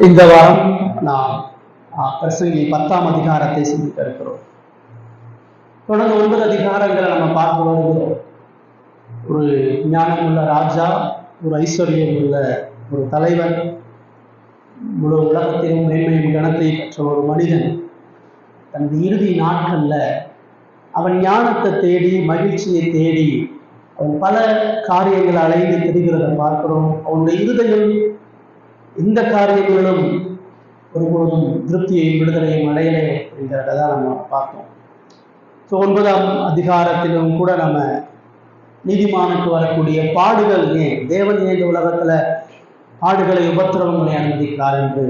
இந்த வாரம் நாம் பிரசங்கி 10ஆம் அதிகாரத்தை சிந்திக்க இருக்கிறோம். தொடர்ந்து 9 அதிகாரங்களை நம்ம பார்க்க வருகிறோம். ஒரு ஞானமுள்ள ராஜா, ஒரு ஐஸ்வர்யம் உள்ள ஒரு தலைவன், முழு உலகத்திலும் மேன்மையும் கனத்தை பெற்ற ஒரு மனிதன் தனது இறுதி நாட்கள்ல அவன் ஞானத்தை தேடி, மகிழ்ச்சியை தேடி அவன் பல காரியங்களை அலைந்து தெரிகிறத பார்க்கிறோம். அவனுடைய இருதயம் இந்த காரியங்களிலும் ஒருபொழுதும் திருப்தியையும் விடுதலையும் அடையலை என்கிறத தான் நம்ம பார்த்தோம். ஸோ 9ஆம் அதிகாரத்திலும் கூட நம்ம நீதிமானுக்கு வரக்கூடிய பாடுகள் ஏன், தேவன் ஏன் இந்த உலகத்துல பாடுகளை, உபத்திரவங்களை அனுமதிக்கிறார் என்று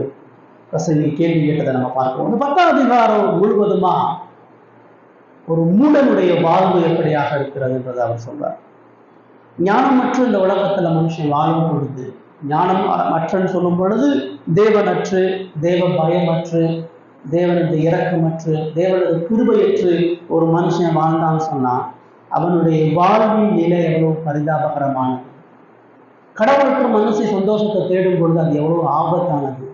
பிரசங்கி கேள்வி கேட்டதை நம்ம பார்க்கிறோம். இந்த 10ஆம் அதிகாரம் முழுவதுமா ஒரு மூடனுடைய வாழ்வு எப்படியாக இருக்கிறது என்றதை அவர் சொல்றார். ஞானமற்ற இந்த உலகத்துல மனுஷன் வாழும் பொழுது, ஞானம் மற்றன்னு சொல்லும் பொழுது தேவனற்று, தேவ பயமற்று, தேவனது இரக்கமற்று, தேவனது கிருபையற்று ஒரு மனுஷன் வாழ்ந்தான்னு சொன்னா அவனுடைய வாழ்வின் நிலை எவ்வளவு பரிதாபகரமானது. கடவுளற்ற மனுஷன் சந்தோஷத்தை தேடும் பொழுது அது எவ்வளவு ஆபத்தானது.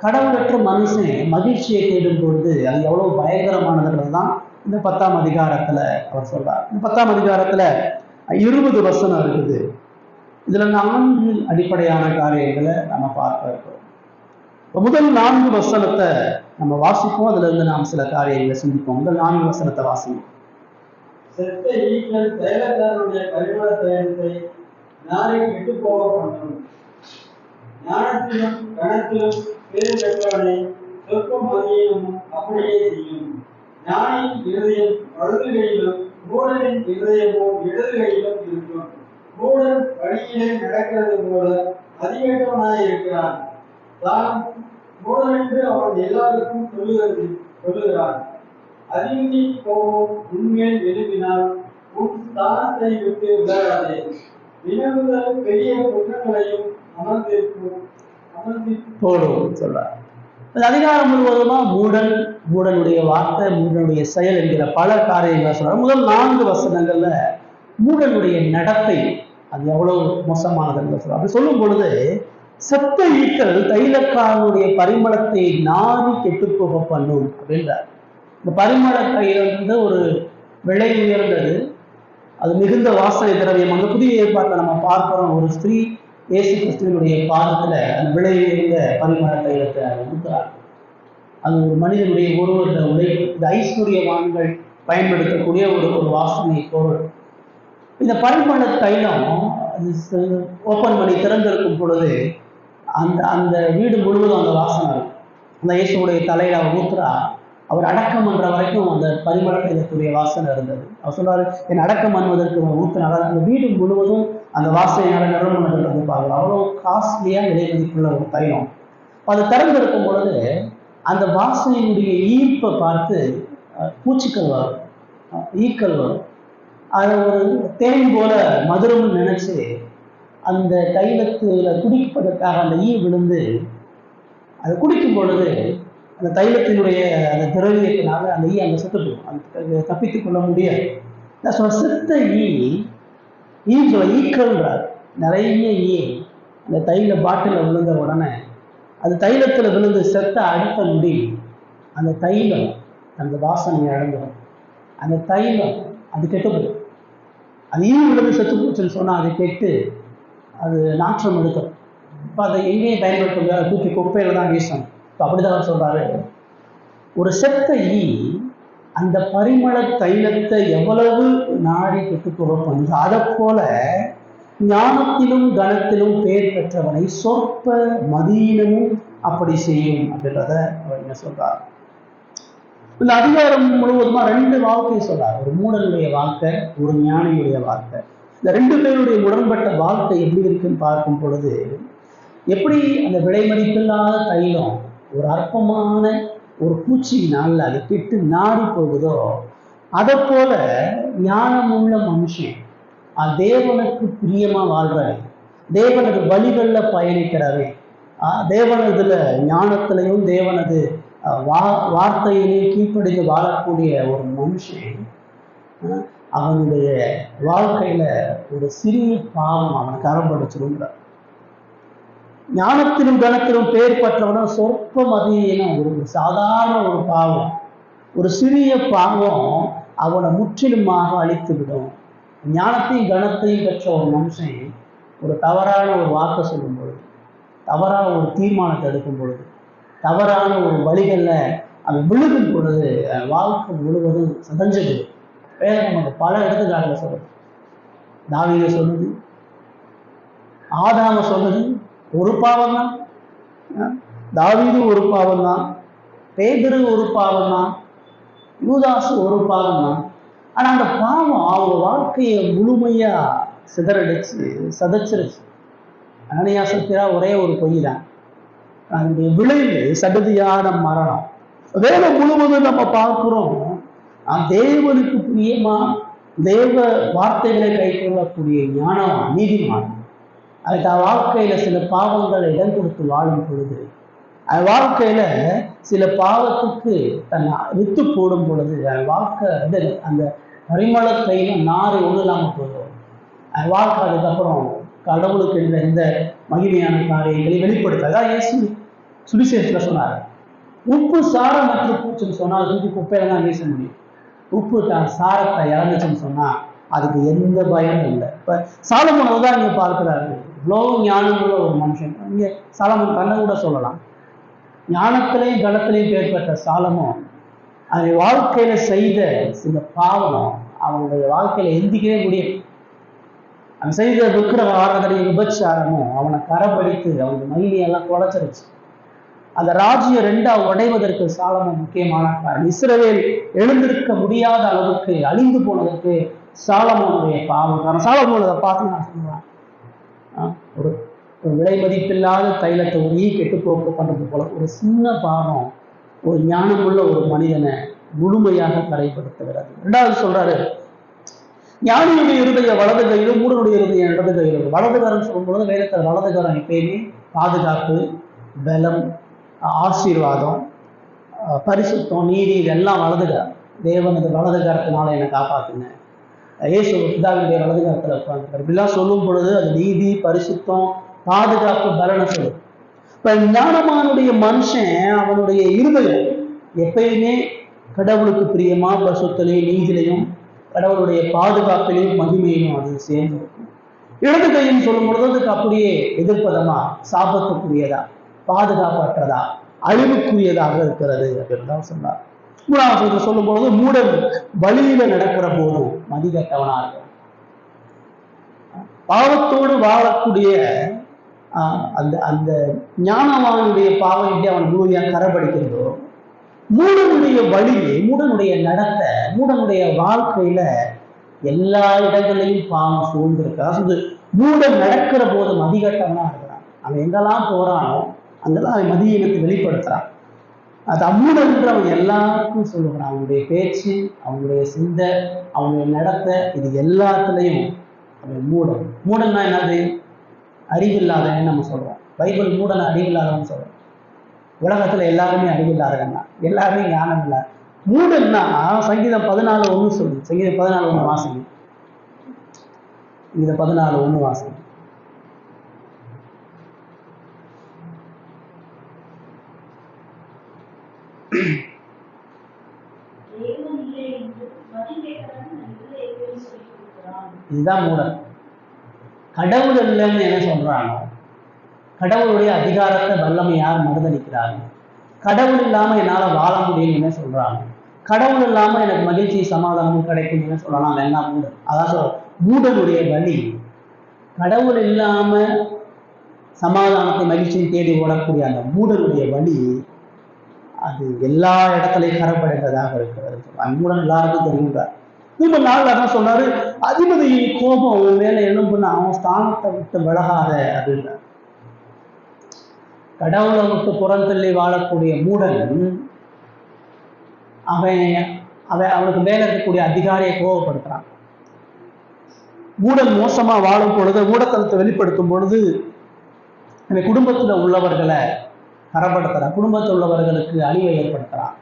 கடவுளற்ற மனுஷன் மகிழ்ச்சியை தேடும் பொழுது அது எவ்வளவு பயங்கரமானதுன்றது தான் இந்த 10ஆம் அதிகாரத்துல அவர் சொல்றார். இந்த 10ஆம் அதிகாரத்துல 20 வசனம் இருக்குது. இதுல 4 அடிப்படையான காரியங்களை நம்ம பார்க்க இருக்கிறோம். முதல் 4 வசனத்தை நம்ம வாசிப்போம், அதுல இருந்து நாம் சில காரியங்களை சிந்திப்போம். முதல் 4 வசனத்தை வாசிப்போம். செத்த ஈக்கள் தைலக்காரனுடைய பரிமள தைலத்தை நாரை விட்டு போக பண்ணும். ஞானத்திலும் கணத்திலும் பேர் பெற்றவனை சொற்கும் மதியமும் அப்படியே செய்யும். ஞானின் இருதயம் வலது கையிலும் மூடனின் இருதயமோ இடது கையிலும் இருக்கும். மூடன் வழியிலே நடக்கிறது போல அதிகமாய் இருக்கிறான். தான் மூடன் என்று அவன் எல்லாருக்கும் சொல்லுகிறான். அதிர்ச்சி கோபம் உண்மையில் விரும்பினால் உன் ஸ்தானத்தை விட்டு விலகாதே. வினவுதல் பெரிய குற்றங்களையும் அமர்ந்திருப்போடும் சொல்றார். அதிகாரம் முழுவதுமா மூடனுடைய வார்த்தை, மூடனுடைய செயல் என்கிற பல காரியங்களை சொல்றார். முதல் 4 வசனங்கள்ல மூடனுடைய நடத்தை அது எவ்வளவு மோசமானதுன்னு சொல்றார். அப்படி சொல்லும் பொழுது செத்த ஈக்கள் தைலக்காரனுடைய பரிமளத்தை நாரி கெட்டு போக பண்ணும் அப்படின்றார். இந்த பரிமள தைலம்ன்றது ஒரு விலை உயர்ந்தது, அது மிகுந்த வாசனை திரவியம். அந்த புதிய ஏற்பாட்டில் நம்ம பார்க்கிறோம், ஒரு ஸ்திரீ இயேசு கிறிஸ்துவனுடைய பாதத்துல அந்த விலை உயர்ந்த பரிமள தைலத்தை ஊத்துறார். அது ஒரு மனிதனுடைய ஒருவருடைய உழைப்பு. இந்த ஐஸ்வர்யவான்கள் பயன்படுத்தக்கூடிய ஒரு வாசனை பொருள். இந்த பரிமள தைலம் ஓப்பன் பண்ணி திறந்திருக்கும் பொழுது அந்த அந்த வீடு முழுவதும் அந்த வாசனை இருக்கும். அந்த இயேசுடைய தலையில அவர் ஊத்துறா, அவர் அடக்கம் பண்ற வரைக்கும் அந்த பரிமள தைலத்துடைய வாசனை இருந்தது. அவர் சொல்றாரு, என் அடக்கம் பண்ணுவதற்கு ஊத்துனால அந்த வீடு முழுவதும் அந்த வாசனையால நிரம்புனது பார்க்கலாம். அவ்வளோ காஸ்ட்லியா விலை மதிப்புள்ள ஒரு தைலம். அது திறந்திருக்கும் பொழுது அந்த வாசனையினுடைய ஈர்ப்பை பார்த்து பூச்சிக்கள் வரும், ஈக்கள் வரும். அதை ஒரு தேன் போல மதுரம்னு நினைச்சு அந்த தைலத்துல குடிப்பதற்காக அந்த ஈ விழுந்து அதை குடிக்கும் பொழுது அந்த தைலத்தினுடைய அந்த திரவியத்தினால அந்த ஈ அங்கே செத்து போகும், அது தப்பித்து கொள்ள முடியாது. செத்த ஈக்கள்ன்றார். நிறைய ஈ அந்த தைல பாட்டில விழுந்த உடனே அது தைலத்துல விழுந்து செத்த அடுத்த முடி அந்த தைலம் அந்த வாசனையை இழந்துடும். அந்த தைலம் அது கெட்டு போடும். அது ஈ விழுந்து செத்து போச்சுன்னு சொன்னா அதை கெட்டு அது நாற்றம் எடுக்கும். இப்போ அதை எங்கேயும் பயன்படுத்த முடியாது, தூக்கி குப்பையில தான் வீசணும். இப்போ அப்படிதான் சொல்றாரு, ஒரு செத்த ஈ அந்த பரிமள தைலத்தை எவ்வளவு நாடி கெட்டு போக பண்ணுது, அதை போல ஞானத்திலும் கனத்திலும் பேர் பெற்றவனை சொற்ப மதீனமும் அப்படி செய்யும் அப்படின்றத அவர் என்ன சொல்றார். இந்த அதிகாரம் முழுவதுமா 2 வாழ்க்கையை சொல்றார். ஒரு மூடனுடைய வாழ்க்கை, ஒரு ஞானியுடைய வாழ்க்கை. இந்த 2 பேருடைய உடன்பட்ட வாழ்க்கை எப்படி இருக்குன்னு பார்க்கும் பொழுது, எப்படி அந்த விலை மதிப்பில்லாத தைலம் ஒரு அற்பமான ஒரு பூச்சியினால் அது கெட்டு நாடி போகுதோ, அதை போல ஞானமுள்ள மனுஷன் தேவனுக்கு பிரியமா வாழ்றவன், தேவனது வழிகள்ல பயணிக்கிறவன், தேவனதுல ஞானத்திலையும் தேவனது வார்த்தையிலையும் கீழ்ப்படிந்து வாழக்கூடிய ஒரு மனுஷன் அவனுடைய வாழ்க்கையில ஒரு சிறிய பாவம் அவனுக்கு அறப்படிச்சிருந்தார். ஞானத்திலும் கனத்திலும் பெயர் பெற்றவனும் சொற்ப மதியின ஒரு சாதாரண ஒரு பாவம், ஒரு சிறிய பாவம் அவனை முற்றிலுமாக அழித்து விடும். ஞானத்தையும் கனத்தையும் பெற்ற ஒரு மனுஷன் ஒரு தவறான ஒரு வாக்கை சொல்லும் பொழுது, தவறான ஒரு தீர்மானத்தை எடுக்கும் பொழுது, தவறான ஒரு வழிகளில் அவன் விழுகும் பொழுது வாழ்க்கை முழுவதும் சதஞ்சது. வேதம் நமக்கு பல எடுத்துக்காட்டுல சொல்லுது. தாவீதை சொல்லுது, ஆதாம சொல்லுது, ஒரு பாவம் தான். தாவீது ஒரு பாவம் தான், பேதுரு ஒரு பாவம் தான், யூதாசு ஒரு பாவம் தான். ஆனா அந்த பாவம் அவங்க வாழ்க்கையை முழுமையா சிதறடிச்சு சதைச்சிருச்சு. அனனியா சத்திரா ஒரே ஒரு பொய் தான், அதனுடைய விளைவு சடுதியான மரணம். வேதம் முழுவதும் நம்ம பார்க்கிறோம், தேவனுக்கு பிரியமா தேவ வார்த்தைகளை கை கொள்ளக்கூடிய ஞானம் நீதிமான் அதுக்கு வாழ்க்கையில சில பாவங்களை இடம் கொடுத்து வாழும் பொழுது, வாழ்க்கையில சில பாவத்துக்கு தன் வித்து போடும் பொழுது வாழ்க்கை அந்த பரிமளத்தையில நாறு ஒண்ணு இல்லாம போதும். வாழ்க்கை அதுக்கப்புறம் கடவுளுக்கு இந்த மகிமையான காரியங்களை வெளிப்படுத்த. அதான் இயேசு சுவிசேஷத்துல சொன்னார், உப்பு சாரம் மற்ற பூச்சுன்னு சொன்னா தூக்கி குப்பையில தான் வீச முடியும். உப்பு தான் சாரத்தை இறந்துச்சுன்னு சொன்னா அதுக்கு எந்த பயமும் இல்லை. இப்ப சாலமோன் தான் நீங்க பார்க்கிறாரு, இவ்வளோ ஞானமுள்ள ஒரு மனுஷன். இங்க சாலமோன் கண்ணை கூட சொல்லலாம். ஞானத்திலையும் கனத்திலையும் பேர் பெற்ற சாலமோன் அவன் வாழ்க்கையில செய்த சில பாவம் அவனுடைய வாழ்க்கையில எந்திக்கவே முடியும். அவன் செய்த விக்கிரக ஆராதனை விபச்சாரமும் அவனை கரப்படித்து அவனுக்கு மகிமையெல்லாம் குலைச்சிருச்சு. அந்த ராஜ்யம் ரெண்டா உடைவதற்கு சாலமோன் முக்கியமான காரணம். இஸ்ரவேல் எழுந்திருக்க முடியாத அளவுக்கு அழிந்து போனதற்கு சாலமோனுடைய பாவம் காரணம். சாலமோன் அதை பார்த்து நான் சொல்லுவேன், ஒரு விலை மதிப்பில்லாத தைலத்தை ஒரு கெட்டு போக்கு பண்றது போல ஒரு சின்ன பாவம் ஒரு ஞானமுள்ள ஒரு மனிதனை முழுமையாக கரைப்படுத்துகிறது. ரெண்டாவது சொல்றாரு, ஞானியுடைய இருதய வலது கையிலும் மூடனுடைய இருதய இடது கையிலும். வலதுகாரம் சொல்லும் பொழுது வேதத்தில் வலதுகாரம் எப்பயுமே பாதுகாப்பு, பலம், ஆசீர்வாதம், பரிசுத்தம், நீதி, இதெல்லாம் வலதுகாரம். தேவனது வலதுகாரத்தினால என்னை காப்பாத்துங்க, இயேசு பிதாவினுடைய வலதுகாரத்தில் உட்கார்ந்து இப்படிலாம் சொல்லும் பொழுது அது நீதி, பரிசுத்தம், பாதுகாப்பு, பலனை சொல்லுது. இப்ப ஞானமானுடைய மனுஷன் அவனுடைய இருதயம் எப்பயுமே கடவுளுக்கு பிரியமா பரிசுத்தலையும் நீதிலையும் கடவுளுடைய பாதுகாப்பிலையும் மகிமையிலும் அது சேர்ந்திருக்கும். இடது கையும் சொல்லும் பொழுது அதுக்கு அப்படியே எதிர்ப்பதமா, சாபத்துக்குரியதா, பாதுகாப்பற்றதா, அழிவுக்குரியதாக இருக்கிறது அப்படின்னு தான் சொன்னார். மூணாவது சொல்லும் பொழுது மூடன் வழியில நடக்கிற போதும் மதிகட்டவனா இருக்கும். பாவத்தோடு வாழக்கூடிய அந்த அந்த ஞானவானுடைய பாவம் எப்படி அவன் முழுமையாக கரப்படுகிறதோ, மூடனுடைய வழியை, மூடனுடைய நடத்தை, மூடனுடைய வாழ்க்கையில எல்லா இடங்களையும் பாவம் சூழ்ந்திருக்கு. அதாவது மூடன் நடக்கிற போது மதிகட்டவனா இருக்கிறான். அவன் எங்கெல்லாம் போறானோ அங்கெல்லாம் அவன் மதியினத்தை வெளிப்படுத்துறான். அது அம்மூடன் என்று அவன் எல்லாருக்கும் சொல்லுகிறான். அவனுடைய பேச்சு, அவனுடைய சிந்தை, அவனுடைய நடத்தை, இது எல்லாத்துலேயும் அவன் மூடன். மூடன்னா என்னது? அறிவில்லாதவன்னு நம்ம சொல்றோம். பைபிள் மூடனை அறிவில்லாதவன்னு சொல்றோம். உலகத்துல எல்லாருமே அறிவில்லாதவன் தான், எல்லாருமே ஞானம் இல்லை. மூடன்னா சங்கீதம் 14:1 சொல்லுது. சங்கீதம் 14:1 வாசிங்க. சங்கீதம் 14:1 வாசிங்க. இதுதான் மூடன். கடவுள் இல்லைன்னு என்ன சொல்றானோ, கடவுளுடைய அதிகாரத்தை வல்லமை யார் மறுதளிக்கிறாங்க, கடவுள் இல்லாம என்னால வாழ முடியும்னு என்ன சொல்றாங்க, கடவுள் இல்லாம எனக்கு மகிழ்ச்சி சமாதானமும் கிடைக்கும் என்ன சொல்லலாம், எல்லாம் மூடன். அதான் சொல்ற மூடனுடைய வழி. கடவுள் இல்லாம சமாதானத்தை மகிழ்ச்சியை தேடி ஓடக்கூடிய அந்த மூடனுடைய வழி அது எல்லா இடத்துலையும் கரப்படுகிறதாக இருக்கிறது. மூடன் எல்லாருக்கும் தெரியுங்கிறார். இந்த நாள் அதான் சொன்னாரு, அதிபதியின் கோபம் அவன் மேல எழும்புனா அவன் ஸ்தானத்தை விட்டு விலகாத அப்படின்ற. கடவுளை விட்டு புறந்தள்ளி வாழக்கூடிய மூடன் அவனுக்கு மேல இருக்கக்கூடிய அதிகாரியை கோபப்படுத்துறான். மூடன் மோசமா வாழும் பொழுது, மூடத்தனத்தை வெளிப்படுத்தும் பொழுது அவன் குடும்பத்துல உள்ளவர்களை கரப்படுத்துறான், குடும்பத்தில் உள்ளவர்களுக்கு அழிவை ஏற்படுத்துறான்.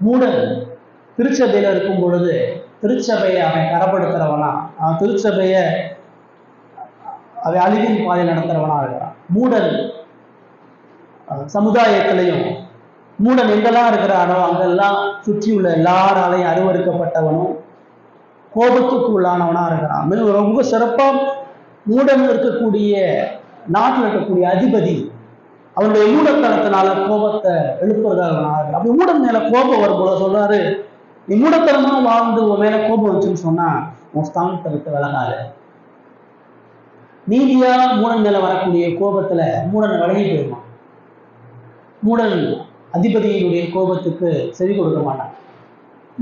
மூடன் திருச்சபையில இருக்கும் பொழுது திருச்சபையை அவன் கரப்படுத்துறவனா, அவன் திருச்சபையை அவன் அழிவின் பாதை நடத்துறவனா இருக்கிறான். மூடன் சமுதாயத்திலையும் மூடன் எங்கெல்லாம் இருக்கிறானோ அங்கெல்லாம் சுற்றியுள்ள எல்லாராலையும் அருவறுக்கப்பட்டவனும் கோபத்துக்கு உள்ளானவனா இருக்கிறான். ரொம்ப சிறப்பா மூடன் இருக்கக்கூடிய நாட்டில் இருக்கக்கூடிய அதிபதி அவனுடைய மூடத்தனத்தினால கோபத்தை எழுப்புறதாக. அப்படி மூடன் மேல கோபம் வரும்போது சொல்றாரு, நீ மூடத்தனமா வாழ்ந்து உன் மேல கோபம் வந்துச்சுன்னு சொன்னா உன் ஸ்தானத்தை விட்டு விலகாது. நீதியா மூடன் மேல வரக்கூடிய கோபத்துல மூடன் விலகி போயிடுவான். மூடன் அதிபதியினுடைய கோபத்துக்கு செவி கொடுக்க மாட்டான்.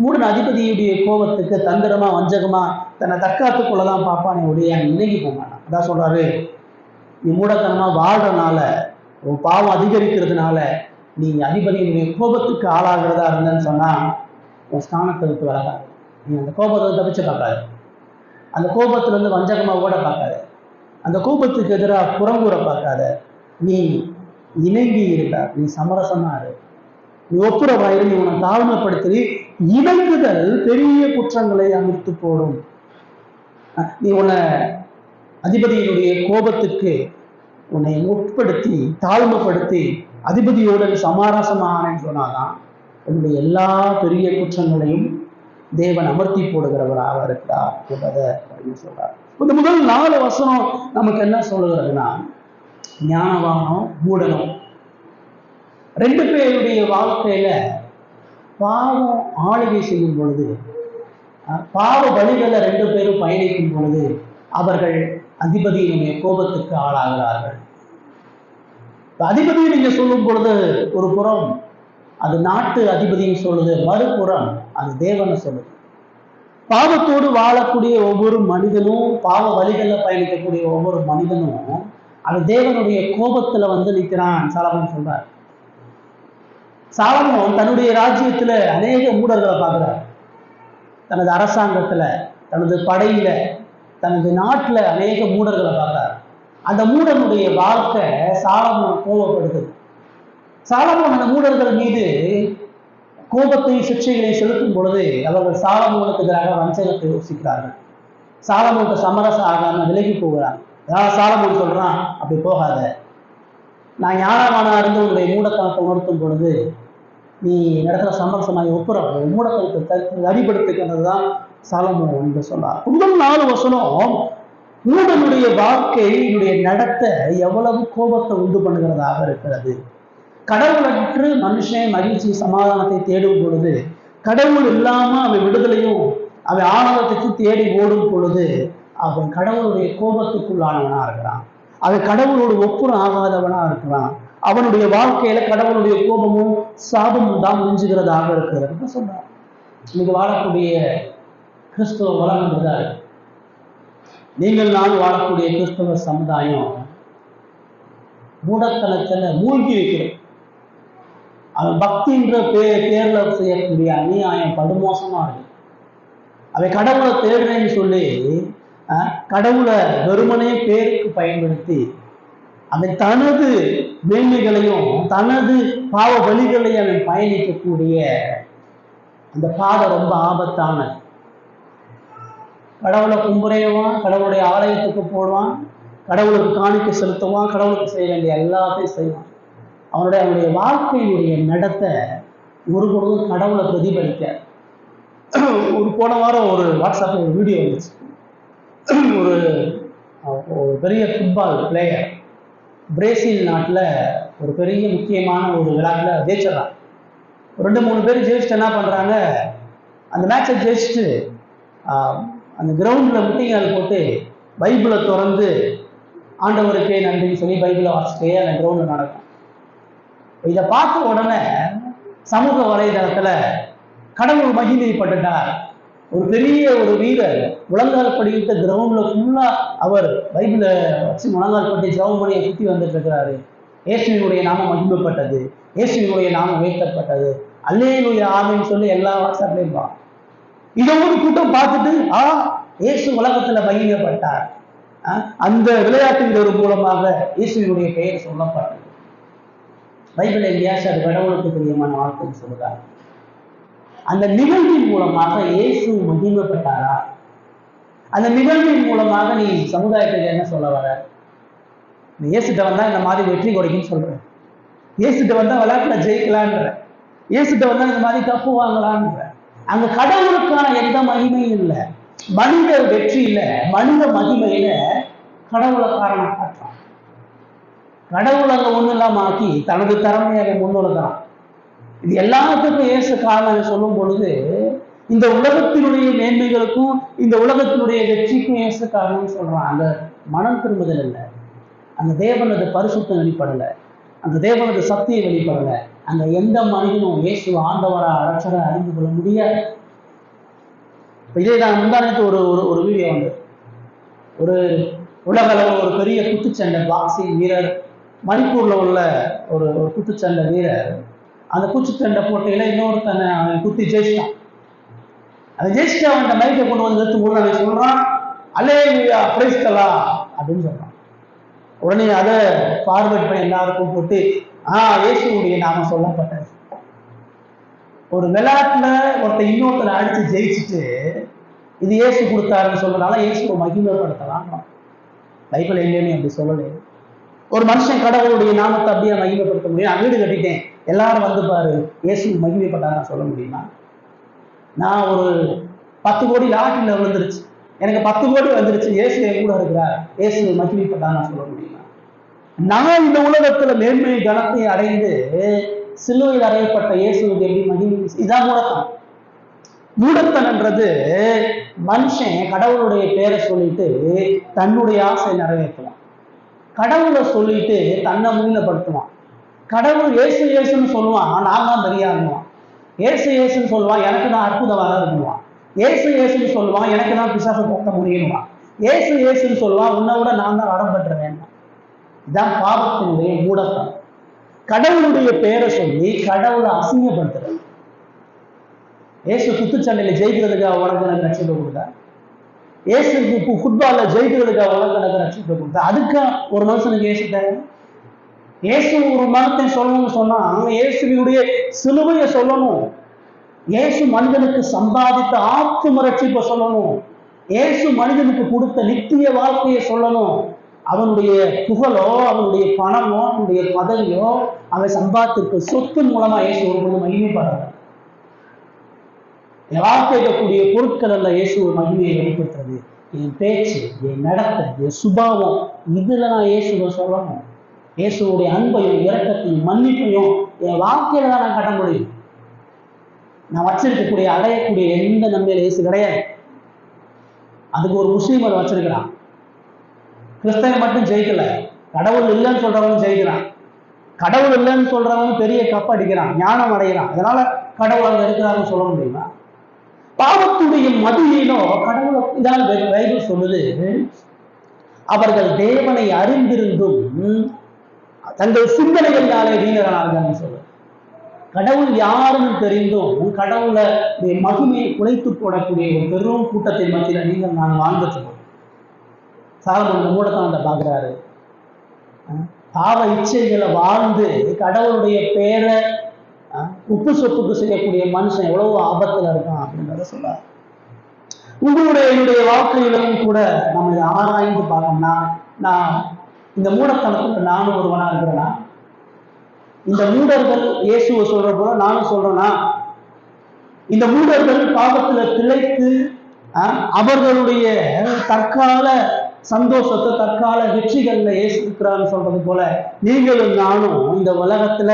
மூடன் அதிபதியுடைய கோபத்துக்கு தந்திரமா வஞ்சகமா தன்னை தற்காத்துக் கொள்ளதான் பார்ப்பானே ஒழிய இணங்கி போக மாட்டான். அதான் சொல்றாரு, நீ மூடத்தனமா வாழ்றதுனால உன் பாவம் அதிகரிக்கிறதுனால நீ அதிபதியினுடைய கோபத்துக்கு ஆளாகிறதா இருந்தன்னு சொன்னா உன் ஸ்தானத்தை விட்டு விலகாது. நீ அந்த கோபத்தை தப்பிச்சு பார்க்காது. அந்த கோபத்துல இருந்து வஞ்சகமா ஓட பார்க்காத. அந்த கோபத்துக்கு எதிராக புறங்கூற பார்க்காத. நீ இணங்கி இருக்கார், நீ சமரசமா இரு, நீ ஒப்புரவாயிரு, நீ உன்னை தாழ்மைப்படுத்தி. இணங்குதல் பெரிய குற்றங்களை அமிர்த்து போடும். நீ உன்னை அதிபதியினுடைய கோபத்துக்கு உன்னை உட்படுத்தி தாழ்மைப்படுத்தி அதிபதியோடு சமரசமானேன்னு சொன்னாதான் உன்னுடைய எல்லா பெரிய குற்றங்களையும் தேவன் அமர்த்தி போடுகிறவராக இருக்கிறார் என்பதை சொல்றார். இந்த முதல் 4 வசனம் நமக்கு என்ன சொல்லுகிறதுனா, ஞானவானும் மூடனும் 2 பேருடைய வாழ்க்கையில பாவம் ஆளுகை செய்யும் பொழுது, பாவ வழிகளை 2 பேரும் பயணிக்கும் பொழுது அவர்கள் அதிபதியினுடைய கோபத்துக்கு ஆளாகிறார்கள். அதிபதியை நீங்க சொல்லும் பொழுது ஒரு புறம் அது நாட்டு அதிபதியை சொல்லுது, மறுபுறம் அது தேவனை சொல்லுது. பாவத்தோடு வாழக்கூடிய ஒவ்வொரு மனிதனும், பாவ வழிகளில் பயணிக்கக்கூடிய ஒவ்வொரு மனிதனும் அது தேவனுடைய கோபத்துல வந்து நிற்கிறான். சாலமோன் சொல்றார். சாலமோன் தன்னுடைய ராஜ்யத்துல அநேக மூடர்களை பார்க்கிறார். தனது அரசாங்கத்துல, தனது படையில, தனது நாட்டுல அநேக மூடர்களை பார்க்கிறார். அந்த மூடனுடைய வாழ்க்கை சாலமோன் கோபப்படுது. சாலமோன் அந்த மூடர்கள் மீது கோபத்தையும் சிக்ஷைகளை செலுத்தும் பொழுது அவர்கள் சாலமோனுக்கு எதிராக வஞ்சகத்தை யோசிக்கிறார்கள். சாலமோனுக்கு சமரசம் ஆகாம விலகி போகிறாங்க. அதாவது சாலமோன் சொல்றான், அப்படி போகாத, நான் ஞானவானா இருந்து உன்னுடைய மூடத்தனத்தை உணர்த்தும் பொழுது நீ இடத்துல சமரசமாகி ஒப்புறம் மூடத்தனத்தை அடிபடுத்துக்கிறதுதான் சாலமோன் என்று சொன்னார். முதல் 4 வசனம் மூடனுடைய வாழ்க்கையினுடைய நடத்தை எவ்வளவு கோபத்தை உண்டு பண்ணுகிறதாக இருக்கிறது. கடவுளற்று மனுஷன் மகிழ்ச்சி சமாதானத்தை தேடும் பொழுது, கடவுள் இல்லாம அவன் விடுதலையும் அவன் ஆனந்தத்துக்கு தேடி ஓடும் பொழுது அவன் கடவுளுடைய கோபத்துக்குள்ளானவனா இருக்கிறான். அவன் கடவுளோடு ஒப்புரம் ஆகாதவனா இருக்கிறான். அவனுடைய வாழ்க்கையில கடவுளுடைய கோபமும் சாபமும் தான் மிஞ்சுகிறதாக இருக்கிறது சொன்னார். இன்னைக்கு வாழக்கூடிய கிறிஸ்துவ வளம் என்றார். நீங்கள் நான் வாழக்கூடிய கிறிஸ்தவ சமுதாயம் மூடத்தனத்துல மூழ்கி வைக்கிறோம். அவன் பக்தின்ற பேர்ல செய்யக்கூடிய அநியாயம் படுமோசமா இருக்கு. அவன் கடவுளை தேடுறேன்னு சொல்லி கடவுளை வெறுமனே பேருக்கு பயன்படுத்தி அவன் தனது மேன்மைகளையும் தனது பாவ வழிகளையும் அவன் பயணிக்கக்கூடிய அந்த பாதை ரொம்ப ஆபத்தானது. கடவுளை கும்புறையவான், கடவுளுடைய ஆலயத்துக்கு போடுவான், கடவுளுக்கு காணிக்கை செலுத்துவான், கடவுளுக்கு செய்ய வேண்டிய எல்லாத்தையும் செய்வான். அவனுடைய வாழ்க்கையினுடைய நடத்தை ஒரு பொழுதும் கடவுளை பிரதிபலிக்க. ஒரு போன வாரம் ஒரு வாட்ஸ்அப்ல ஒரு வீடியோ வந்துச்சு. ஒரு பெரிய ஃபுட்பால் பிளேயர் பிரேசில் நாட்டில் ஒரு பெரிய முக்கியமான ஒரு விளையாட்டில் ஜெயிச்சிடறான். 2-3 பேர் ஜெயிச்சுட்டு என்ன பண்ணுறாங்க, அந்த மேட்சை ஜெயிச்சுட்டு அந்த கிரவுண்டில் முட்டிங்கால் போட்டு பைபிளை திறந்து ஆண்டவருக்கே நன்றின்னு சொல்லி பைபிளை வாசிச்சிட்டே அந்த கிரவுண்டில் நடக்கும். இதை பார்த்த உடனே சமூக வலைதளத்தில் கடவுள் மகிமைப்பட்டுட்டார், ஒரு பெரிய ஒரு வீரர் முழங்கால் படிக்கிட்ட கிரவுண்ட்ல ஃபுல்லா அவர் பைபிளை வச்சு முழங்கால் பட்டி ஜெபம் பண்ணியை சுற்றி வந்துட்டு இருக்கிறாரு, இயேசுவினுடைய நாமம் மகிமைப்பட்டது, இயேசுவினுடைய நாமம் உயர்த்தப்பட்டது, அல்லேலூயா ஆமென்னு சொல்லி எல்லா வாட்ஸ்அப்லையும் பா. இதை ஒரு கூட்டம் பார்த்துட்டு இயேசு உலகத்துல மகிமைப்பட்டார், அந்த விளையாட்டு வீரர் மூலமாக இயேசுவினுடைய பெயர் சொல்லப்பட்டது. பைபிள் எங்கேயாச்சும் அது கடவுளுக்கு பிரியமான வாழ்க்கைன்னு சொல்லுறாங்க. அந்த நிகழ்வின் மூலமாக இயேசு மகிமைப்பட்டாரா? அந்த நிகழ்வின் மூலமாக நீ சமுதாயத்துக்கு என்ன சொல்ல வர? இயேசுட்ட வந்தா இந்த மாதிரி வெற்றி கிடைக்கும்னு சொல்றேன். இயேசுட்ட வந்தா விளையாட்டுல ஜெயிக்கலான்ற, இயேசுட்ட வந்தா இந்த மாதிரி தப்பு வாங்கலான்ற. அங்க கடவுளுக்கான எந்த மகிமையும் இல்லை, மனித வெற்றியில மனித மகிமையில கடவுளை காரணம் காட்டுறான். கடவுள் அங்க ஒண்ணு இல்லாம ஆக்கி தனது திறமையாக முன்னுறுகிறான். இது எல்லாத்துக்கும் இயேசு காரணம் சொல்லும் பொழுது இந்த உலகத்தினுடைய மேன்மைகளுக்கும் இந்த உலகத்தினுடைய வெற்றிக்கும் இயேசு காரணம்னு சொல்றான். அந்த மனம் திரும்புதல் இல்லை, அந்த தேவனது பரிசுத்தம் வெளிப்படலை, அந்த தேவனது சக்தியை வெளிப்படலை. அங்க எந்த மனிதனும் இயேசு ஆண்டவரா அரசரை அறிந்து கொள்ள முடியாது. இதே நான் முந்தானத்து ஒரு வீடியோ வந்து ஒரு உலக அளவில் ஒரு பெரிய குத்துச்சண்டை பாக்ஸிங் வீரர், மணிப்பூர்ல உள்ள ஒரு குத்துச்சண்டை வீரர், அந்த குத்துச்சண்டை போட்டியில இன்னொருத்தனை அவன் குத்தி ஜெயிச்சிட்டான். அதை ஜெயிச்சுட்டு அவன் மைக்கை கொண்டு வந்து நிறுத்தும் அவன் சொல்றான், அல்லேலூயா பிரைஸ் தி லார்ட் அப்படின்னு சொல்றான். உடனே அதை ஃபார்வர்ட் பண்ணி எல்லாருக்கும் போட்டு இயேசுவுடைய நாம சொல்லப்பட்டது. ஒரு விளையாட்டுல ஒருத்தர் இன்னொருத்தரை அடிச்சு ஜெயிச்சுட்டு இது இயேசு கொடுத்தாருன்னு சொல்றதுனால இயேசுவை மகிமைப்படுத்தலாம். பைபிள் எங்கேயுமே அப்படி சொல்லலை. ஒரு மனுஷன் கடவுளுடைய நாமத்தை அப்படியே மகிமைப்படுத்த முடியும். நான் வீடு கட்டிட்டேன் எல்லாரும் வந்து பாரு இயேசு மகிமைப்பட்டாங்க சொல்ல முடியுமா? நான் ஒரு 10 கோடி லாட்டில விழுந்துருச்சு, எனக்கு 10 கோடி வந்துருச்சு, இயேசு என் கூட இருக்கிறார், இயேசு மகிமைப்பட்டாங்க சொல்ல முடியுமா? நான் இந்த உலகத்துல மேன்மை கனத்தை அடைந்து சிலுவையில் அறையப்பட்ட இயேசுக்கு எப்படி மகிமை? இதான் மூடத்தனம். மூடத்தனன்றது மனுஷன் கடவுளுடைய பேரை சொல்லிட்டு தன்னுடைய ஆசை நிறைவேற்றுவான், கடவுளை சொல்லிட்டு தன்னை முன்னிலைப்படுத்துவான். கடவுள் இயேசு இயேசுன்னு சொல்லுவான், நான் தான் தெரியாதுவான். இயேசு இயேசுன்னு சொல்லுவான், எனக்கு தான் அற்புதம் வர இருக்குவான். இயேசு இயேசுன்னு சொல்லுவான், எனக்கு தான் பிசாசை போக்க முடியுமா. இயேசு இயேசுன்னு சொல்லுவான், உன்னை விட நான் தான் வரம் பெற்ற வேண்டாம். இதான் பாவத்தினுடைய மூடத்தனம். கடவுளுடைய பெயரை சொல்லி கடவுளை அசிங்கப்படுத்துறது. இயேசு குத்துச்சண்டையில ஜெயிக்கிறதுக்காக உனக்கு எனக்கு ரட்சிப்பை கொடுத்தா, இயேசு ஃபுட்பால்ல ஜெயிக்கிறதுக்காக உனக்கு எனக்கு ரட்சிப்பை கொடுத்தா, அதுக்கு ஒரு மனுஷனுக்கு இயேசு தேவை? இயேசு ஒரு மதத்தை சொல்லணும்னு சொன்னா அவங்க இயேசுடைய சிலுவையை சொல்லணும், இயேசு மனிதனுக்கு சம்பாதித்த ஆத்தும ரட்சிப்பை சொல்லணும், இயேசு மனிதனுக்கு கொடுத்த நித்திய வாழ்க்கையை சொல்லணும். அவனுடைய புகழோ அவனுடைய பணமோ அவனுடைய பதவியோ அவன் சம்பாதித்திருக்க சொத்து மூலமா இயேசு ஒரு பொழுது மகிமைப்படுறாங்க. என் வாழ்க்கைக்கூடிய பொருட்கள் அல்ல இயேசு ஒரு மகிமையை வெளிப்படுத்துறது. என் பேச்சு, என் நடத்தை, என் சுபாவம், இதுல நான் இயேசுவை சொல்லணும். இயேசுடைய அன்பையும் இரக்கத்தையும் மன்னிப்பையும் என் வாழ்க்கையில தான் நான் கட்ட முடியும். நான் வச்சிருக்கக்கூடிய அடையக்கூடிய எந்த நன்மையில இயேசு கிடையாது. அதுக்கு ஒரு முஸ்லீம் அதை வச்சிருக்கிறான். கிறிஸ்தவன் மட்டும் ஜெயிக்கல, கடவுள் இல்லைன்னு சொல்றவன் ஜெயிக்கிறான். கடவுள் இல்லைன்னு சொல்றவன் பெரிய கப் அடிக்கிறான், ஞானம் அடைகிறான். அதனால கடவுள் அங்க இருக்கிறான்னு சொல்ல முடியுமா? பாவத்துடைய மதியிலோ கடவுளை இதான் பைபிள் சொல்லுது, அவர்கள் தேவனை அறிந்திருந்தும் தங்கள் சிந்தனைகளினாலே வீணரானார்கள் சொல்லுது. கடவுள் யாருன்னு தெரிந்தும் கடவுளை மகிமையை குலைத்து போடக்கூடிய ஒரு பெரும் கூட்டத்தின் மத்தியில் நீங்கள் நான் வாழ்ந்துட்டு சாலமோன் மூடத்தனத்தை பார்க்குறாரு. பாவ இச்சைகளை வாழ்ந்து கடவுளுடைய பேரை உப்பு சொப்புக்கு செய்யக்கூடிய மனுஷன் எவ்வளவு ஆபத்துல இருக்கான் அப்படின்றத சொல்றாரு. உங்களுடைய என்னுடைய வாழ்க்கையிலும் கூட நம்ம இதை ஆராய்ந்து பார்க்கணும்னா, நான் இந்த மூடத்தனத்துல நானும் ஒருவனா இருக்கிறேன்னா, இந்த மூடர்கள் இயேசுவை சொல்ற போல நானும் சொல்றேன்னா, இந்த மூடர்கள் பாவத்துல திளைத்து அவர்களுடைய தற்கால சந்தோஷத்தை தற்கால வெற்றிகள்ல இயேசு இருக்கிறான்னு சொல்றது போல நீங்களும் நானும் இந்த உலகத்துல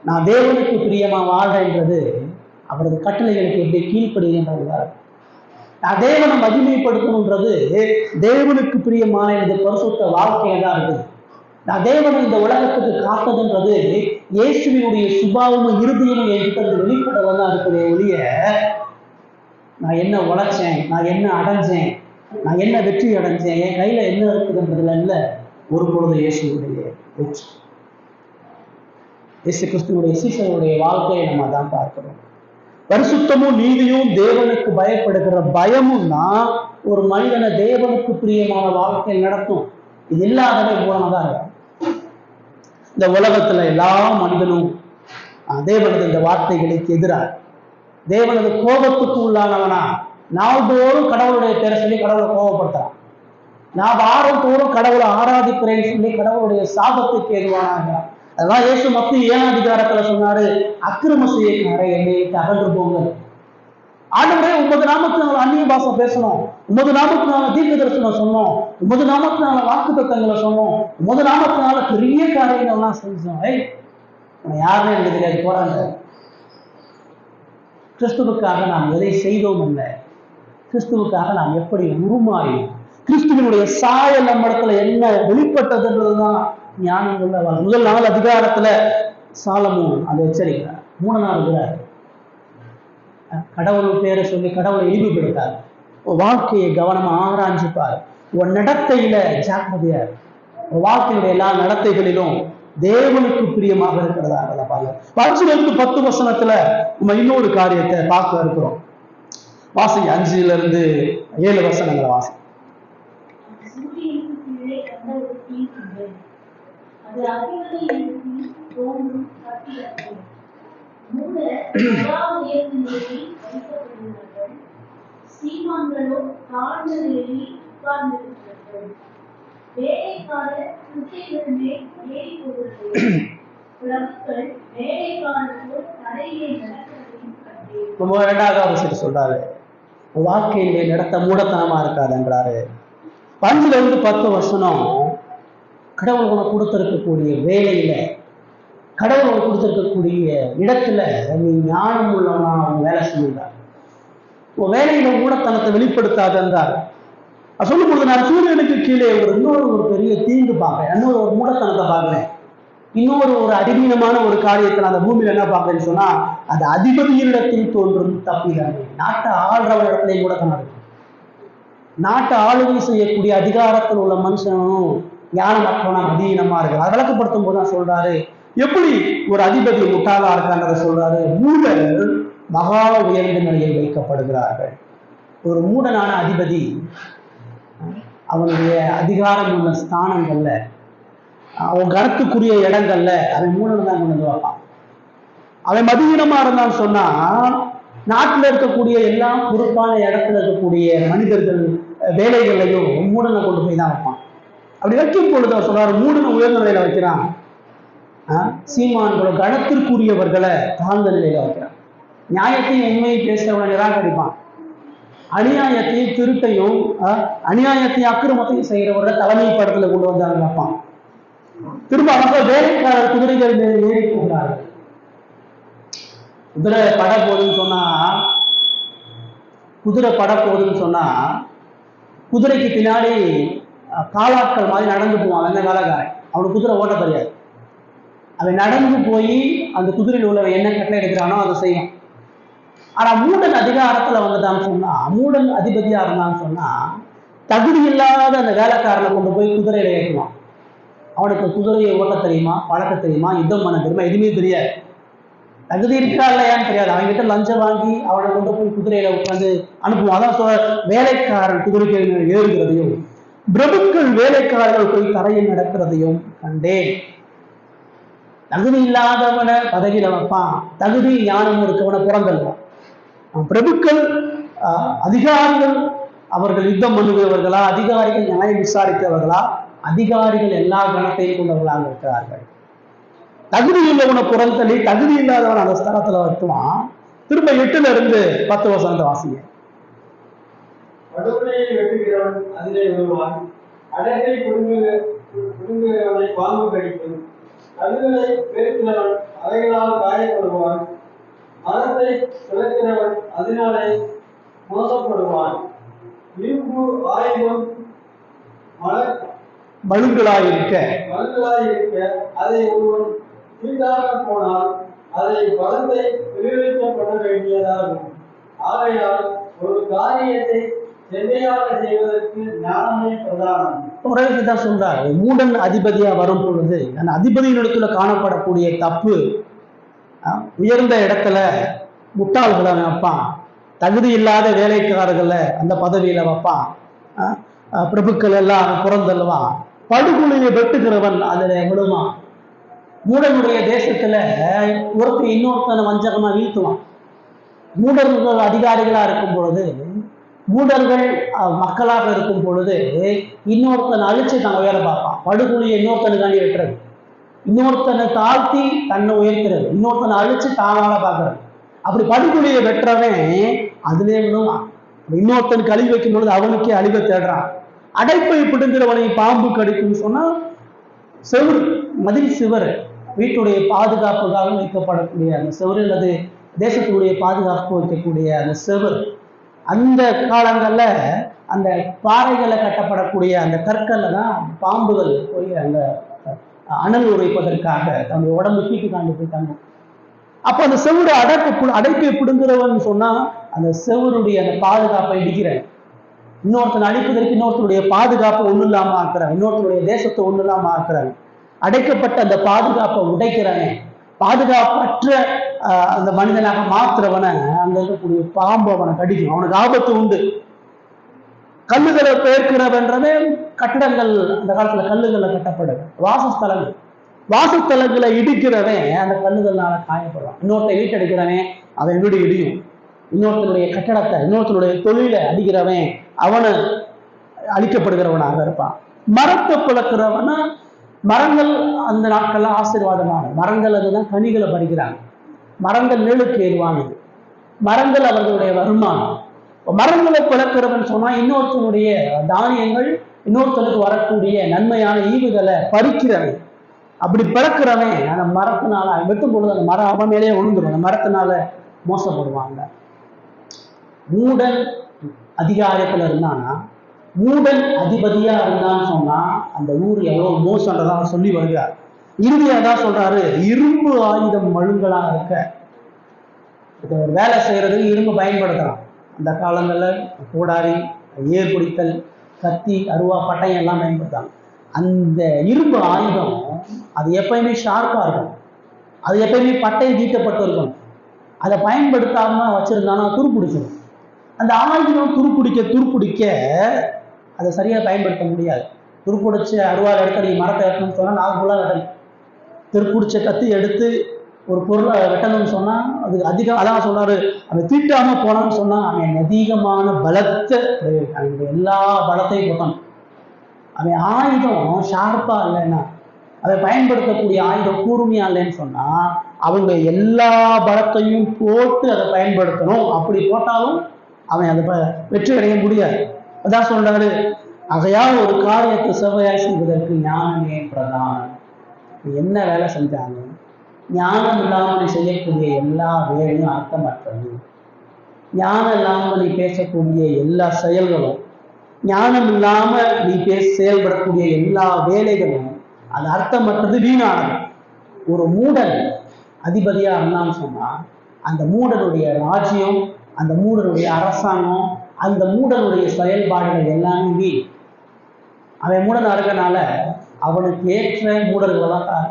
நான் தேவனுக்கு பிரியமா வாழ்றேன்றது அவரது கட்டளைகளுக்கு எப்படி கீழ்ப்படுகின்றதுதான். நான் தேவனை மகிமைப்படுத்தணுன்றது தேவனுக்கு பிரியமான இந்த பரிசுத்த வாழ்க்கையில தான் இருக்குது. நான் தேவனை இந்த உலகத்துக்கு காத்ததுன்றது இயேசுவினுடைய சுபாவமும் இறுதியும் என்கிட்ட வெளிப்படலாம் தான் இருக்குதே ஒழிய நான் என்ன உழைச்சேன், நான் என்ன அடைஞ்சேன், நான் என்ன வெற்றி அடைஞ்சேன், என் கையில என்ன இருக்குதுன்றதுல இல்லை ஒரு பொழுது இயேசுடைய வெற்றி. இயேசு கிறிஸ்துவனுடைய சீசனுடைய வாழ்க்கையை நம்ம தான் பார்க்கிறோம். பரிசுத்தமும் நீதியும் தேவனுக்கு பயப்படுகிற பயமும் தான் ஒரு மனிதனை தேவனுக்கு பிரியமான வாழ்க்கை நடத்தும். இது இல்லாதவே மூலமாதான் இருக்கும். இந்த உலகத்துல எல்லா மனிதனும் தேவனது இந்த வார்த்தைகளுக்கு எதிராக தேவனது கோபத்துக்கு உள்ளானவனா நாள்தோறும் கடவுளுடைய பேரை சொல்லி கடவுளை கோபப்படுத்துறான். நான் வாரம் தோறும் கடவுளை ஆராதிக்கிறேன்னு சொல்லி கடவுளுடைய சாபத்துக்கு ஏதுவானாங்க. அதான் இயேசு மத்திய 7ஆம் அதிகாரத்துல சொன்னாரு, அக்கிரம செய்யக்காரை என்னை விட்டு அகன்று போங்க. ஆண்டவரே, உமது நாமத்தினால அந்நிய பாஷை பேசணும், உமது நாமத்தினால தீர்க்க தரிசனம் சொன்னோம், உமது நாமத்தினால வாக்கு தத்தங்களை சொன்னோம், உமது நாமத்தினால பெரிய காரியங்கள்லாம் செஞ்சோம். யாருன்னு எனக்கு தெரியாது, போறாங்க. கிறிஸ்துவுக்காக நாம் எதை செய்தோம் இல்லை, கிறிஸ்துவுக்காக நாம் எப்படி உருமாறி கிறிஸ்துவனுடைய சாயல் நம்ம இடத்துல என்ன வெளிப்பட்டதுன்றதுதான் ஞானம் உள்ளவர். முதல் 4 அதிகாரத்துல சாலமோன் அதை எச்சரிக்கிறார். 3வது கடவுள் பேரை சொல்லி கடவுளை இழிவுபடுத்தார். வாழ்க்கையை கவனமா ஆராய்ஞ்சிப்பார். உன் நடத்தையில ஜாக்கிரதையா, வாழ்க்கையுடைய எல்லா நடத்தைகளிலும் தேவனுக்கு பிரியமாக இருக்கிறதா பாருங்க. 5 வசனத்துல நம்ம இன்னொரு காரியத்தை பார்க்க இருக்கிறோம். வாசி 5 7 வசனங்களை வாசி. இரண்டாவது சொல்றாரு, வாழ்க்கையிலே நடத்த மூடத்தனமா இருக்காதுன்றாரு. 5 வசனம் கடவுள் உனக்கு கொடுத்திருக்கக்கூடிய வேலையில, கடவுள் உனக்கு கொடுத்திருக்கக்கூடிய இடத்துல நீ ஞானம் உள்ளவனா வேலை செய்யுறார். உன் வேலையில மூடத்தனத்தை வெளிப்படுத்தாது என்றார். சொல்லும் பொழுது நான் சூரியனுக்கு கீழே இன்னொரு பெரிய தீங்கு பார்க்கிறேன், இன்னொரு மூடத்தனத்தை பார்க்கிறேன், இன்னொரு அடிமீனமான ஒரு காரியத்தை அந்த பூமியில என்ன பார்க்கிறேன்னு சொன்னா, அது அதிபதியினிடத்தில் தோன்றும் தப்பிதான். நாட்டை ஆள்றவன் இடத்துலையும் மூடத்தனம் இருக்கு. நாட்டை ஆளுகை செய்யக்கூடிய அதிகாரத்தில் உள்ள மனுஷனும் ஞானமற்றவனா அதீனமா இருக்கு. அதை விளக்கப்படுத்தும் போது தான் சொல்றாரு, எப்படி ஒரு அதிபதி முட்டாளா இருக்கான்றதை சொல்றாரு. மூடர்கள் மகா உயர்ந்த நிலையில் வைக்கப்படுகிறார்கள். ஒரு மூடனான அதிபதி அவனுடைய அதிகாரம் உள்ள ஸ்தானங்கள்ல, அவன் கருத்துக்குரிய இடங்கள்ல அவன் மூடனை தான் கொண்டு வந்து வைப்பான். அவன் மதியீனமா இருந்தான்னு சொன்னா, நாட்டில் இருக்கக்கூடிய எல்லா பொறுப்பான இடத்துல இருக்கக்கூடிய மனிதர்கள் வேலைகளையும் மூடனை கொண்டு போய் தான் வைப்பான். அப்படி வைக்கும் பொழுது அவர் சொல்றாரு, மூடனை உயர்ந்த நிலையில வைக்கிறான், சீமான்களோ கணத்திற்குரியவர்களை தாழ்ந்த நிலையில வைக்கிறான். நியாயத்தையும் உண்மையை பேசுறவனை நிராகரிப்பான். அநியாயத்தையும் திருட்டையும் அநியாயத்தையும் அக்கிரமத்தையும் செய்கிறவரை தலைமை படத்துல கொண்டு வந்தாங்க வைப்பான். திரும்ப அவங்க வேலைக்காரர் குதிரைகள் மேல் ஏறி போகிறார்கள். குதிரை பட போகுதுன்னு சொன்னா குதிரைக்கு பின்னாடி காலாட்கள் மாதிரி நடந்து போவான். அந்த வேலைக்காரன் அவனுக்கு குதிரை ஓட்ட தெரியாது. அவன் நடந்து போய் அந்த குதிரையில் உள்ளவன் என்ன கட்டளை எடுக்கிறானோ அதை செய்வான். ஆனா மூடன் அதிகாரத்துல வந்துட்டான்னு சொன்னா, மூடன் அதிபதியா இருந்தான்னு சொன்னா, தகுதி இல்லாத அந்த வேலைக்காரனை கொண்டு போய் குதிரையில ஏற்றுவான். அவனுக்கு குதிரையை ஓட்ட தெரியுமா, பழக்க தெரியுமா, யுத்தம் பண்ண தெரியுமா, எதுவுமே தெரியாது. தகுதி இருக்கா இல்லையான்னு தெரியாது. அவங்ககிட்ட லஞ்சம் வாங்கி அவனை கொண்டு போய் குதிரையில உட்காந்து அனுப்புவான். அதான் வேலைக்காரன் குதிரைக்கு ஏறுகிறதையும் பிரபுக்கள் வேலைக்காரர்கள் போய் தரையில் நடக்கிறதையும் கண்டேன். தகுதி இல்லாதவனை பதவியில வைப்பான், தகுதி ஞானம் இருக்கவனை புறந்தல்வான். பிரபுக்கள் அதிகாரிகள் அவர்கள் யுத்தம் பண்ணுகிறவர்களா, அதிகாரிகள் நியாயம் விசாரிக்கிறவர்களா, அதிகாரிகள் எல்லா கணத்தையும் கொண்டவர்களாக இருக்கிறார்கள். தகுதி உள்ளவனை புறந்தள்ளி தகுதி இல்லாதவன் அந்த ஸ்தலத்துல வைக்குவான். திரும்ப 8 வசனத்தை வாசிங்க. படுகொலையை வெட்டுகிறவன் அதிலே வருவான், அடகை குடுங்குகிறவனை பாம்பு கடிக்கும், கல்லுகளை பெருக்கிறவன் அவைகளால் காயப்படுவான், மரத்தை சுழக்கிறவன் அதனாலே மோசப்படுவான், இரும்பு ஆயுதம் மழுங்களாயிருக்க அதை ஒருவன் தீண்டாக போனால் அதை பலத்தை விளைவிக்கப்பட வேண்டியதாகும். ஆகையால் ஒரு காரியத்தை செவ்வையாக செய்வதற்கு ஞானமே பிரதானம். தான் சொல்றாரு, மூடன் அதிபதியா வரும் பொழுது அந்த அதிபதியினிடத்துல காணப்படக்கூடிய தப்பு, உயர்ந்த இடத்துல முட்டாள்களை வைப்பான், தகுதி இல்லாத வேலைக்காரர்களை அந்த பதவியில வைப்பான், பிரபுக்கள் எல்லாம் புறந்தல்வான், படுகொலையை வெட்டுகிறவன் அதுல விழுவான். மூடனுடைய தேசத்துல ஒருத்தர் இன்னொருத்தனை வஞ்சகமா வீழ்த்துவான். மூடர்கள் அதிகாரிகளா இருக்கும் பொழுது மூடர்கள் மக்களாக இருக்கும் பொழுது இன்னொருத்தனை அழிச்சு தன் உயர பார்ப்பான். படுகொலியை இன்னொருத்தனுக்காண்டி வெட்டுறது, இன்னொருத்தனை தாழ்த்தி தன்னை உயர்த்துறது, இன்னொருத்தனை அழிச்சு தானால பார்க்கறது. அப்படி படுகொலியை வெட்டுறவன் அதுலேயே விழுவான். இன்னொருத்தனுக்கு அழிவு வைக்கும் பொழுது அவனுக்கே அழிவை தேடுறான். அடைப்பை பிடுங்கிறவனை பாம்பு கடிக்கும்னு சொன்னா செவுரு, மதில் சிவர், வீட்டுடைய பாதுகாப்புக்காக வைக்கப்படக்கூடிய அந்த செவரு அல்லது தேசத்துடைய பாதுகாப்பு வைக்கக்கூடிய அந்த செவர், அந்த காலங்களில் அந்த பாறைகளை கட்டப்படக்கூடிய அந்த கற்கள்ல தான் பாம்புகள் போய் அந்த அனல் உரைப்பதற்காக தன்னுடைய உடம்பு தூக்கி காண்டு போயிட்டாங்க. அப்போ அந்த செவரு அடைப்பை பிடுங்குறவன் சொன்னா அந்த செவருடைய அந்த பாதுகாப்பை இடிக்கிறேன், இன்னொருத்தனை அழிப்பதற்கு இன்னொருத்தருடைய பாதுகாப்பை ஒன்றும் இல்லாமல் ஆக்குறாங்க, இன்னொருத்தருடைய தேசத்தை ஒன்றும் இல்லாமல் ஆக்குறாங்க. அடைக்கப்பட்ட அந்த பாதுகாப்பை உடைக்கிறவன், பாதுகாப்பற்ற அந்த மனிதனாக மாத்துறவனை அங்க இருக்கக்கூடிய பாம்பு அவனை கடிக்கும், அவனுக்கு ஆபத்து உண்டு. கல்லுகளை பெயர்க்கிறவன்றதே கட்டடங்கள், அந்த காலத்துல கல்லுகளை கட்டப்படுது, வாசஸ்தலங்களை இடிக்கிறவன் அந்த கல்லுகள்னால காயப்படுவான். இன்னொருத்த வீட்டடிக்கிறவன் அவன் வீடு இடியும், இன்னொருத்தனுடைய கட்டடத்தை இன்னொருத்தனுடைய தொழிலை அடிக்கிறவன் அவனை அழிக்கப்படுகிறவனாக இருப்பான். மரத்தை பிளக்கிறவனா, மரங்கள் அந்த நாட்கள்ல ஆசீர்வாதமான மரங்கள், அதுதான் கனிகளை பறிக்கிறாங்க, மரங்கள் நிழலுக்கு ஏதுவானது, மரங்கள் அவர்களுடைய வருமானம். மரங்களை பிளக்கிறவன் சொன்னா இன்னொருத்தனுடைய தானியங்கள், இன்னொருத்தனுக்கு வரக்கூடிய நன்மையான ஈவுகளை பறிக்கிறவன். அப்படி பிளக்கிறவன் அந்த மரத்தினால வெட்டும் பொழுது அந்த மரம் அவன் மேலேயே விழுந்துடும், அந்த மரத்தினால மோசப்படுவாங்க. மூடன் அதிகாரத்துல இருந்தானா, மூடன் அதிபதியா இருந்தான்னு சொன்னா அந்த ஊர் எவ்வளவு மோசம்ன்றதான் சொல்லி வருகிறார். இறுதியா தான் சொல்றாரு, இரும்பு ஆயுதம் மழுங்கலா இருக்க. இது ஒரு வேலை செய்யறதுக்கு இரும்பு பயன்படுத்தலாம். அந்த காலங்கள்ல கோடாரி, ஏர் பிடித்தல், கத்தி, அருவா, பட்டயம் எல்லாம் பயன்படுத்தாங்க. அந்த இரும்பு ஆயுதம் அது எப்பயுமே ஷார்ப்பா இருக்கும், அது எப்பயுமே பட்டை தீட்டப்பட்டு இருக்கும். அதை பயன்படுத்தாம வச்சிருந்தானா துருப்பிடிச்சிடும். அந்த ஆயுதம் துருப்பிடிக்க அதை சரியா பயன்படுத்த முடியாது. துருப்பிடிச்ச அருவாள் எடுத்து நீ மரத்தை வெட்டணும்னு சொன்னா நாலு பொருளாக வெட்டணும். துருப்பிடிச்ச கத்தி எடுத்து ஒரு பொருளை வெட்டணும்னு சொன்னா அது அதிகம். அதான் சொல்றாரு, அவன் தீட்டாம போனான்னு சொன்னா அவன் அதிகமான பலத்தை, அவனுடைய எல்லா பலத்தையும் போட்டான். அவன் ஆயுதம் ஷார்ப்பா இல்லைன்னா, அதை பயன்படுத்தக்கூடிய ஆயுதம் கூர்மையா இல்லைன்னு சொன்னா அவனுடைய எல்லா பலத்தையும் போட்டு அதை பயன்படுத்தணும். அப்படி போட்டாலும் அவன் அதை வெற்றி அடைய முடியாது. அதான் சொல்றாரு, ஆகையால் ஒரு காரியத்தை செவ்வையாய் செய்வதற்கு ஞானமே பிரதானம். என்ன வேலை செஞ்சாங்க, ஞானம் இல்லாமல் செய்யக்கூடிய எல்லா வேலையும் அர்த்தமற்றது. ஞானம் இல்லாமல் நீ பேசக்கூடிய எல்லா செயல்களும், ஞானம் இல்லாம நீ செயல்படக்கூடிய எல்லா வேலைகளும் அது அர்த்தமற்றது, வீணானது. ஒரு மூடன் அதிபதியா இருந்தான்னு சொன்னா அந்த மூடனுடைய ராஜ்யம், அந்த மூடனுடைய அரசாங்கம், அந்த மூடனுடைய செயல்பாடுகள் எல்லாமே வீண். அவன் மூடனா இருக்கனால அவனுக்கு ஏற்ற மூடர்களை தான்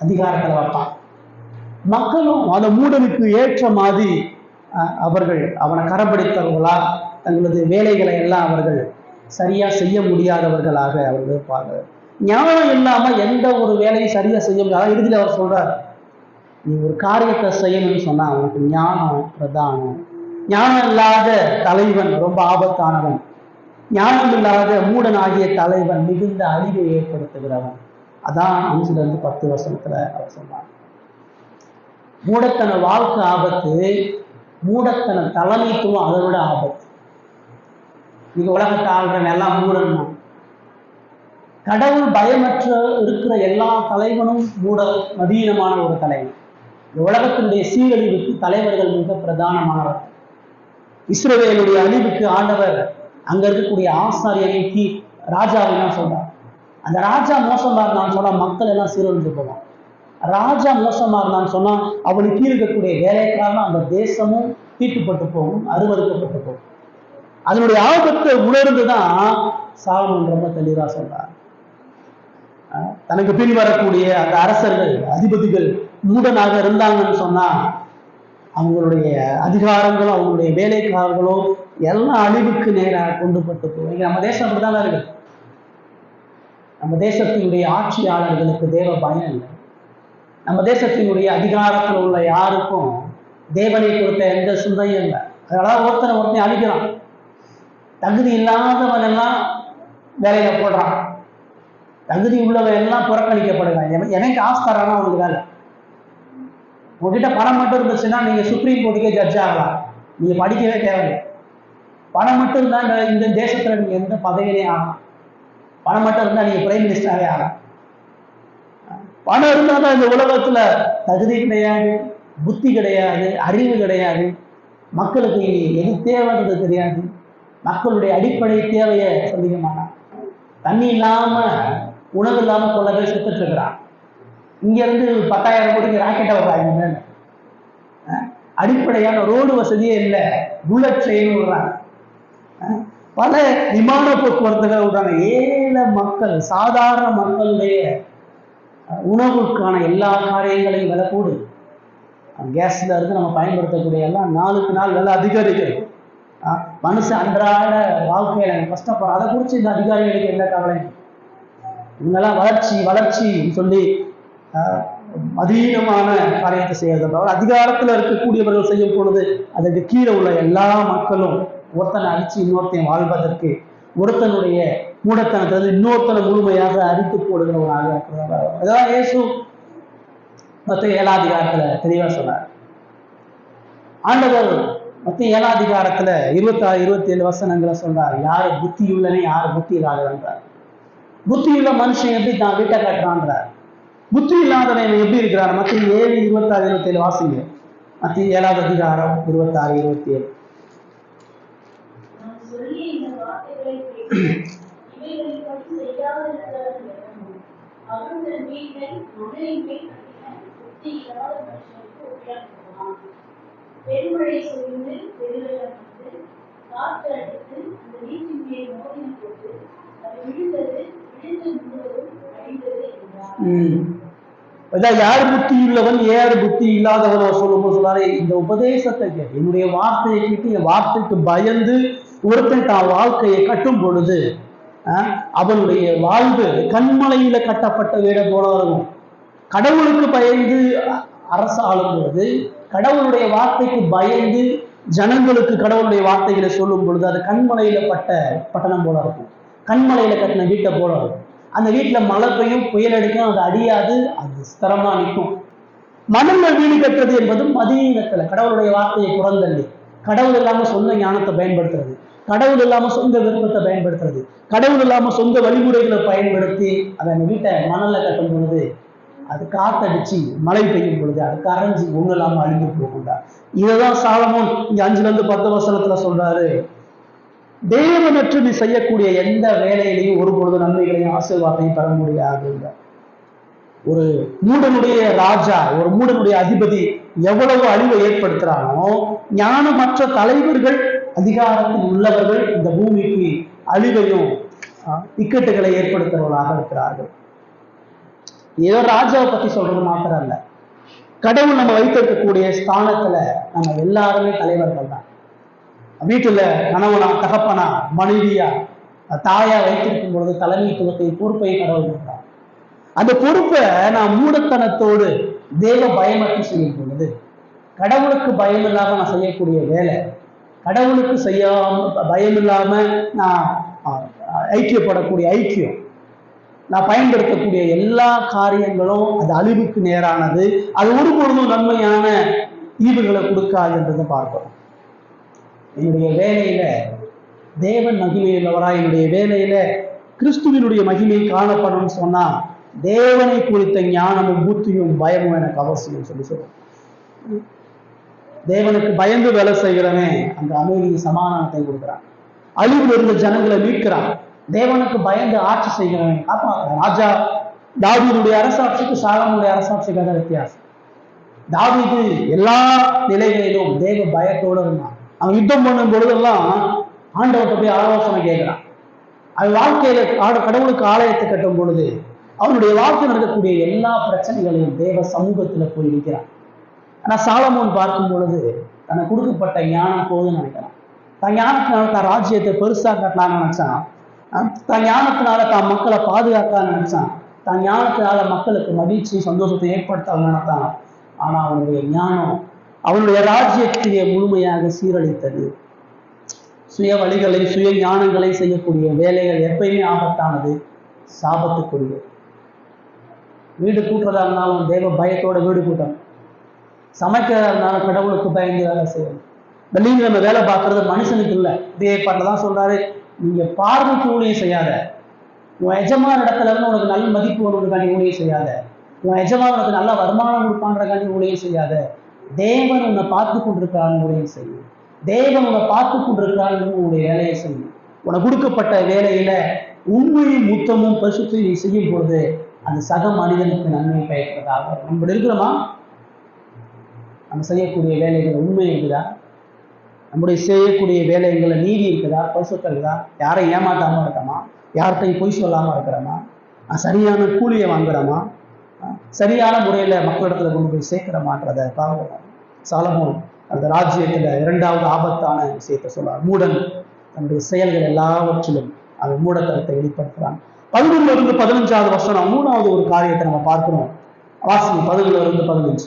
அதிகாரத்தில் வைப்பான். மக்களும் அந்த மூடனுக்கு ஏற்ற மாதிரி அவர்கள் அவனை கரம்பிடித்தவர்களா, தங்களது வேலைகளை எல்லாம் அவர்கள் சரியா செய்ய முடியாதவர்களாக அவர்கள் இருப்பாங்க. ஞானம் இல்லாம எந்த ஒரு வேலையும் சரியா செய்ய முடியாது. இறுதியில் அவர் சொல்றார், நீ ஒரு காரியத்தை செய்யணும்னு சொன்னா அவனுக்கு ஞானம் பிரதானம். ஞானம் இல்லாத தலைவன் ரொம்ப ஆபத்தானவன், ஞானம் இல்லாத மூடன் ஆகிய தலைவன் மிகுந்த அழிவை ஏற்படுத்துகிறவன். அதான் 5-10 வருஷத்துல அவர் சொன்னார். மூடத்தன வாழ்க்கை ஆபத்து, மூடத்தன தலைமைத்துவம் அதை விட ஆபத்து. நீங்க உலகத்தை ஆள்றவன் எல்லாம் மூடன்னா, கடவுள் பயமற்ற இருக்கிற எல்லா தலைவனும் மூட மதீனமான ஒரு தலைவன். இந்த உலகத்தினுடைய சீரழிவுக்கு தலைவர்கள் மிக பிரதானமானவர். இஸ்ரவேலுடைய அழிவுக்கு ஆண்டவர் அங்க இருக்கக்கூடிய ஆசாரியனை ராஜாவையும் சொல்றார். அந்த ராஜா மோசமா இருந்தான்னு சொன்னா மக்கள் எல்லாம் சீரழிஞ்சு போவான். ராஜா மோசமா இருந்தான்னு சொன்னா அவனுக்கு இருக்கக்கூடிய வேலைக்காரன் அந்த தேசமும் தீட்டுப்பட்டு போகும், அருவறுக்கப்பட்டு போகும். அதனுடைய ஆபத்தை உணர்ந்துதான் சாலமோன் ரொம்ப தெளிவா சொல்றார். தனக்கு பின் வரக்கூடிய அந்த அரசர்கள், அதிபதிகள் மூடனாக இருந்தாங்கன்னு சொன்னா அவங்களுடைய அதிகாரங்களும் அவங்களுடைய வேலைக்காரர்களும் எல்லாம் அழிவுக்கு நேராக கொண்டு பட்டு போகும். நம்ம தேசம் அப்படித்தானே இருக்கு. நம்ம தேசத்தினுடைய ஆட்சியாளர்களுக்கு தேவ பயம் இல்லை. நம்ம தேசத்தினுடைய அதிகாரத்தில் உள்ள யாருக்கும் தேவனை கொடுத்த எந்த சிந்தையும் இல்லை. அதனால ஒருத்தனை அழிக்கிறான். தகுதி இல்லாதவன் எல்லாம் வேலையில போடுறான், தகுதி உள்ளவன் எல்லாம் புறக்கணிக்கப்படுறான். எனக்கு காசு தரானா அவனுக்கு வேலை. உங்ககிட்ட பணம் மட்டும் இருந்துச்சுன்னா நீங்க சுப்ரீம் கோர்ட்டுக்கே ஜட்ஜ் ஆகலாம், நீங்க படிக்கவே தேவையில்லை. பணம் மட்டும் இருந்தா இந்த தேசத்துல நீங்க எந்த பதவியிலே ஆகலாம். பணம் மட்டும் இருந்தா நீங்க பிரைம் மினிஸ்டராகவே ஆகலாம். பணம் இருந்தாதான் இந்த உலகத்துல தகுதி கிடையாது, புத்தி கிடையாது, அறிவு கிடையாது, மக்களுக்கு எது தேவைன்றது தெரியாது, மக்களுடைய அடிப்படை தேவையை சொல்லிக்க மாட்டான். தண்ணி இல்லாம உணவு இல்லாம கொள்ள பேர் சுத்திட்டு இருக்கிறான். இங்க இருந்து 10,000 கோடிக்கு ராக்கெட்டை விடுறாங்க மேல. அடிப்படையான ரோடு வசதியே இல்லை, புல்லட் ட்ரெயின் விடுறாங்க, பல விமான போக்குவரத்துகளை விடுறாங்க. ஏழை மக்கள், சாதாரண மக்களுடைய உணவுக்கான எல்லா காரியங்களையும் விலை கூடு. கேஸ்ல இருந்து நம்ம பயன்படுத்தக்கூடிய எல்லாம் நாளுக்கு நாள் விலை அதிகரிக்குது. மனுஷன் அன்றாட வாழ்க்கையில கஷ்டப்படுற, அதை குறித்து இந்த அதிகாரிகளுக்கு என்ன கவலை? இவங்கெல்லாம் வளர்ச்சி வளர்ச்சின்னு சொல்லி அதீனமான காரியத்தை செய்யறது. அதிகாரத்தில் இருக்கக்கூடியவர்கள் செய்யும் பொழுது அதற்கு கீழே உள்ள எல்லா மக்களும் ஒருத்தனை அடிச்சு இன்னொருத்தையும் வாழ்வதற்கு, ஒருத்தனுடைய மூடத்தனத்தை இன்னொருத்தனை முழுமையாக அரித்து போடுகிறவனாக இருக்கிறார். அதான் இயேசு மத்திய 7ஆம் அதிகாரத்துல தெளிவா சொன்னார். ஆண்டவர் மத்திய 7ஆம் அதிகாரத்துல 26, 27 வசனங்களை சொல்றார். யாரு புத்தியுள்ளனே, யாரு புத்தி இல்லாதவன்றார். புத்தியுள்ள மனுஷன் எப்படி தான் வீட்டை கட்டுறான்றார். புத்தி இல்லாதவன் எப்படி இருக்கிறார்? மத்திய 7, 26, 27 வாசிங்க. மத்திய 7ஆம் அதிகாரம் 26, 27. பெருமழை சொரிந்து பெருவெள்ளம் வந்து காற்று அடித்து அந்த வீட்டின் மேல் மோதின போது அது விழுந்தது, விழுந்து முழுவதும் அழிந்தது என்றார். யார் புத்தி உள்ளவன் யார் புத்தி இல்லாதவன் சொல்லும்போது சொல்றாரு, இந்த உபதேசத்தை கேட்டு, என்னுடைய வார்த்தையை கேட்டு என் வார்த்தைக்கு பயந்து ஒருத்தன் தான் வாழ்க்கையை கட்டும் பொழுது அவனுடைய வாழ்வு கண்மலையில கட்டப்பட்ட வீட போல இருக்கும். கடவுளுக்கு பயந்து அரசு ஆளும் பொழுது, கடவுளுடைய வார்த்தைக்கு பயந்து ஜனங்களுக்கு கடவுளுடைய வார்த்தைகளை சொல்லும் பொழுது அது கண்மலையில பட்டணம் போல இருக்கும், கண்மலையில கட்டின வீட்டை போல இருக்கும். அந்த வீட்டுல மழை பெய்யும், புயல் அடிக்கும், அது அடியாது, அது ஸ்திரமா நிற்கும். மணல்ல வீடு கட்டுறது என்பது மதியீனத்துல கடவுளுடைய வார்த்தையை புறந்தள்ளி, கடவுள் இல்லாம சொந்த ஞானத்தை பயன்படுத்துறது, கடவுள் இல்லாம சொந்த விருப்பத்தை பயன்படுத்துறது, கடவுள் இல்லாம சொந்த வழிமுறைகளை பயன்படுத்தி அதை அந்த வீட்டை மணல்ல கட்டும் பொழுது அது காத்தடிச்சு மழை பெய்யும் பொழுது அது கரைஞ்சி ஒண்ணு இல்லாம அழிந்து போகக்கூடாது. இதுதான் சாலமோன் இங்க 5-10 வசனத்துல சொல்றாரு. தேவனற்று நீ செய்யக்கூடிய எந்த வேலையிலையும் ஒரு பொழுது நன்மைகளையும் ஆசீர்வாதத்தையும் பெற முடியாது. ஒரு மூடனுடைய ராஜா, ஒரு மூடனுடைய அதிபதி எவ்வளவு அழிவை ஏற்படுத்துறானோ, ஞானமற்ற தலைவர்கள், அதிகாரத்தில் உள்ளவர்கள் இந்த பூமிக்கு அழிவையும் இக்கட்டுகளை ஏற்படுத்துறவர்களாக இருக்கிறார்கள். ஏதோ ராஜாவை பத்தி சொல்றது மாத்திரம் அல்ல, கடவுள் நம்ம வைத்திருக்கக்கூடிய ஸ்தானத்துல நம்ம எல்லாருமே தலைவர்கள் தான். வீட்டுல கணவனா, தகப்பனா, மனைவியா, தாயா வைத்திருக்கும் பொழுது தலைமைத்துவத்தை, பொறுப்பை கடவுள் கொடுக்கிறார். அந்த பொறுப்பை நான் மூடத்தனத்தோடு தேவ பயமற்று செய்யும் பொழுது, கடவுளுக்கு பயம் இல்லாம நான் செய்யக்கூடிய வேலை, கடவுளுக்கு பயம் இல்லாம நான் ஐக்கியப்படக்கூடிய ஐக்கியம், நான் பயன்படுத்தக்கூடிய எல்லா காரியங்களும் அது அழிவுக்கு நேரானது. அது ஒருபொழுதும் நன்மையான ஈவுகளை கொடுக்காதுன்றதை பார்க்கிறோம். என்னுடைய வேலையில தேவன் மகிமையுள்ளவரா, என்னுடைய வேலையில கிறிஸ்துவினுடைய மகிமை காணப்படும் சொன்னா தேவனை குறித்த ஞானமும் புத்தியும் பயமும் எனக்கு அவசியம் சொல்லி சொல்லுவோம். தேவனுக்கு பயந்து வேலை செய்கிறவன் அந்த அமைதியை சமாதானத்தை கொடுக்குறான், அழிவில் இருந்த ஜனங்களை மீட்கிறான். தேவனுக்கு பயந்து ஆட்சி செய்கிறவன் காப்பாற்றுறான். ராஜா தாவீதுடைய அரசாட்சிக்கு சாலமோனுடைய அரசாட்சிக்காக வித்தியாசம். தாவீது எல்லா நிலைகளிலும் தேவ பயத்தோடு இருந்தான். அவன் யுத்தம் பண்ணும் பொழுதெல்லாம் ஆண்டவர்கிட்ட போய் ஆலோசனை கேட்கிறான். அவன் வாழ்க்கையில கடவுளுக்கு ஆலயத்தை கட்டும் பொழுது அவனுடைய வாழ்க்கை நடக்கக்கூடிய எல்லா பிரச்சனைகளையும் தேவ சமூகத்துல போய் நிற்கிறான். ஆனா சாலமோன் பார்க்கும் பொழுது தனக்கு கொடுக்கப்பட்ட ஞானம் போதுன்னு நினைக்கிறான். தன் ஞானத்தினால தான் ராஜ்யத்தை பெருசா கட்டலான்னு நினைச்சான். தன் ஞானத்தினால தான் மக்களை பாதுகாக்கலான்னு நினைச்சான். தன் ஞானத்தினால மக்களுக்கு மகிழ்ச்சி, சந்தோஷத்தை ஏற்படுத்தான்னு நினைத்தான். ஆனா அவனுடைய ஞானம் அவனுடைய ராஜ்யத்தையே முழுமையாக சீரழித்தது. சுய வழிகளை சுய ஞானங்களை செய்யக்கூடிய வேலைகள் எப்பயுமே ஆபத்தானது, சாபத்துக்குரியது. வீடு கூட்டுறதா இருந்தாலும் தெய்வ பயத்தோட வீடு கூட்டணும். சமைக்கிறதா இருந்தாலும் கடவுளுக்கு பயந்து வேலை செய்யணும். வெளியில் நம்ம வேலை பார்க்கறது மனுஷனுக்கு இல்லை. இதே பாட்டில் தான் சொல்றாரு, நீங்க பார்வைக்கு ஊழியம் செய்யாத, உன் எஜமான இடத்துல இருந்து உனக்கு நல்ல மதிப்பு வருவதற்காண்டி ஊழியம் செய்யாத, உன் எஜமான உனக்கு நல்ல வருமானம் கொடுப்பான்றக்காண்டி ஊழியம் செய்யாத, தேவன் உன்னை பார்த்து கொண்டிருக்கிறான்னு ஊழியம் செய்யும். தேவன் உன்னை பார்த்து கொண்டிருக்கிறான்னு உன்னுடைய வேலையை செய்யும். உனக்கு கொடுக்கப்பட்ட வேலையில உண்மையும் முத்தமும் பரிசுத்தையும் நீ செய்யும் பொழுது அந்த சக மனிதனுக்கு நன்மை பயக்கிறதாக. நம்ம இருக்கிறோமா? நம்ம செய்யக்கூடிய வேலைகள் உண்மை இருக்குதா? நம்முடைய செய்யக்கூடிய வேலைகளில் நீதி இருக்குதா, பரிசுத்தம் இருக்குதா? யாரை ஏமாத்தாம இருக்கோமா? யார்கிட்டையும் பொய் சொல்லாமல் இருக்கிறோமா? சரியான கூலியை வாங்குறோமா? சரியான முறையில் மக்களிடத்துல கொண்டு போய் சேர்க்கிறோமான்றதை பார்க்கணும். சாலமோன் அந்த ராஜ்யத்தில் இரண்டாவது ஆபத்தான விஷயத்தை சொல்றார். மூடன் தன்னுடைய செயல்கள் எல்லாவற்றிலும் அவன் மூடத்தனத்தை வெளிப்படுத்துறான். 11-15 வசனம் மூணாவது ஒரு காரியத்தை நம்ம பார்க்கிறோம். வாசிங்க 11-15.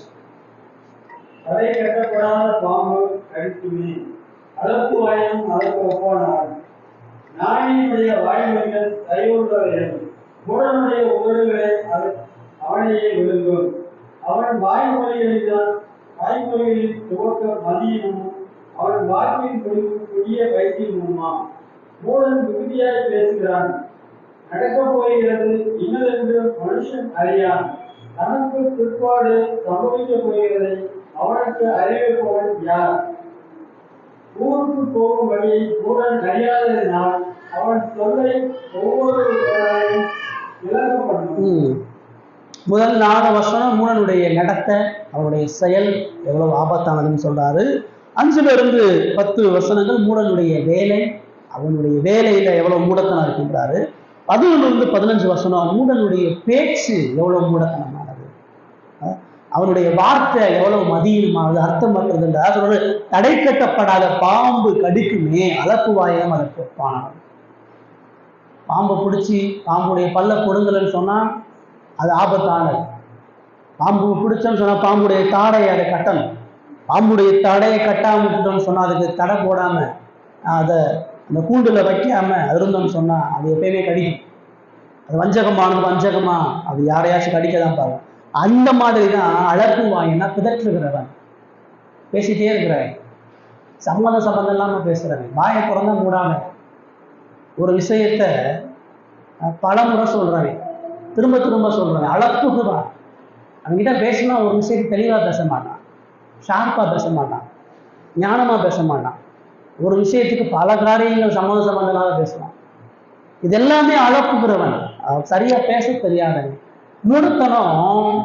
தலை கட்டப்படாத பாம்பு கடிக்குமே, அளப்பு வாயும் அளப்பு ஒப்பானான். நாயினுடைய வாய்மொழிகள் தயவுள்ளவைகள், மூடனுடைய உதடுகளை அவனையே விழுங்கும். அவன் வாய்மொழிகளின் துவக்க மதியமும் அவன் வாக்கின் புதிய வைத்தியமுமா. மூடன் மிகுதியாய் பேசுகிறான், நடக்கப் போகிறது இன்னதென்று மனுஷன் அறியான். தனக்கு பிற்பாடு சம்பவிக்க போகிறதை அவனுக்கு அறிவிப்பவன் யார்? ஊருக்கு போகும் வழியை மூடன் அறியாததினால் அவன் சொல்லை ஒவ்வொரு விளங்கப்படும். முதல் 4 வசனம் மூடனுடைய நடத்தை, அவனுடைய செயல் எவ்வளவு ஆபத்தானதுன்னு சொல்றாரு. 5-10 வசனங்கள் மூடனுடைய வேலை, அவனுடைய வேலையில எவ்வளவு மூடத்தனம் இருக்கின்றாரு. 11-15 வசனம் மூடனுடைய பேச்சு எவ்வளவு மூடத்தனமானது, அவனுடைய வார்த்தை எவ்வளவு மதியமானது, அர்த்தமற்றது. அதோட தடை கட்டப்படாத பாம்பு கடிக்குமே, அளப்பு வாயம் அதற்கு ஒப்பானது. பாம்பை பிடிச்சி பாம்புடைய பல்ல கொடுங்கலன்னு சொன்னா அது ஆபத்தானது. பாம்பு பிடிச்சோன்னு சொன்னா பாம்புடைய தாடையை அதை கட்டணும். பாம்புடைய தடையை கட்டாம விட்டுட்டோம்னு சொன்னா, அதுக்கு தடை போடாம அதை அந்த கூண்டுல வைக்காம அது இருந்தோம்னு சொன்னா அது எப்பயுமே கடிக்கும். அது வஞ்சகமா அது யாரையாச்சும் கடிக்கதான் பாருங்க. அந்த மாதிரி தான் அழகு வாயினா பிதற்றுகிறவன், பேசிட்டே இருக்கிறவன், சம்மந்தம் இல்லாம பேசுறவன், வாயை திறந்தா மூடாம ஒரு விஷயத்த பல முறை சொல்றவன், திரும்ப சொல்றவன், அழப்புக்குவான். அவன்கிட்ட பேசினா ஒரு விஷயத்தை தெளிவா பேச மாட்டான், ஷார்ப்பா பேச மாட்டான், ஞானமா பேச மாட்டான். ஒரு விஷயத்துக்கு பல காரியங்கள் சம்மந்தம் இல்லாத பேசுவான். இது எல்லாமே அழப்புகிறவன், சரியா பேச தெரியாதவன். மூடத்தனம்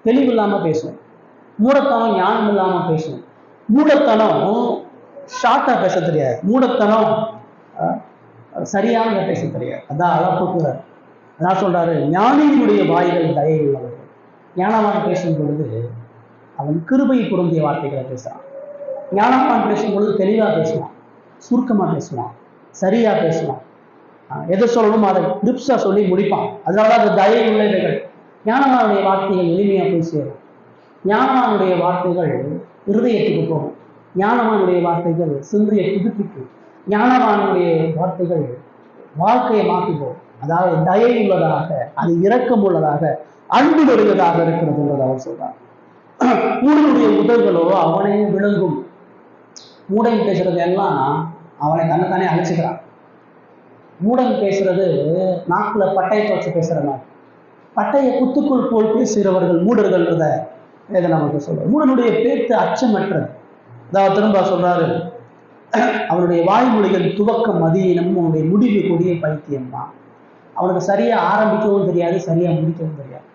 தெளிவு இல்லாம பேசும், மூடத்தனம் ஞானம் இல்லாம பேசும், மூடத்தனம் ஷார்ட்டா பேச தெரியாது, மூடத்தனம் சரியான பேச தெரியாது. அதான் அழப்புகிறார். அதான் சொல்றாரு, ஞானியினுடைய வாய்கள் தயை உள்ளவர்கள். ஞானவான் பேசும் பொழுது அவன் கிருபை பொருந்திய வார்த்தைகளை பேசுறான். ஞானவான் பேசும் பொழுது தெளிவா பேசுவான், சுருக்கமா பேசுவான், சரியா பேசுவான், எதை சொல்லணும் அதை லிப்ஸா சொல்லி முடிப்பான். அதனாலதான் அது தயை உள்ளவர்கள். ஞானவானுடைய வார்த்தைகள் எளிமையா போய் சேரும். ஞானவானுடைய வார்த்தைகள் இருதயத்துக்கு போகும். ஞானவானுடைய வார்த்தைகள் சிந்தையை புதுப்பிக்கும். ஞானவானுடைய வார்த்தைகள் வாழ்க்கையை மாற்றி போகும். அதாவது தயை உள்ளதாக, அது இரக்கம் உள்ளதாக, அன்பு நிறைந்ததாக இருக்கிறது என்பதை அவர் சொல்றார். மூடனுடைய உதவிகளோ அவனையே விளங்கும். மூடன் பேசுறது எல்லாம் அவனை தன்னைத்தானே அழைச்சிக்கிறான். மூடன் பேசுறது நாக்குல பட்டயத்தை வச்சு பேசுற மாதிரி, பட்டைய குத்துக்குள் போல் பேசுகிறவர்கள் மூடர்கள்ன்றத இதை நமக்கு சொல்றாரு. மூடனுடைய பேச்சு அச்சமற்றது. அதாவது திரும்ப சொல்றாரு, அவனுடைய வாய்மொழிகள் துவக்கம் மதியினமும் அவனுடைய முடிவு கொடிய பைத்தியம் தான். அவனுக்கு சரியா ஆரம்பிக்கவும் தெரியாது, சரியா முடிக்கவும் தெரியாது.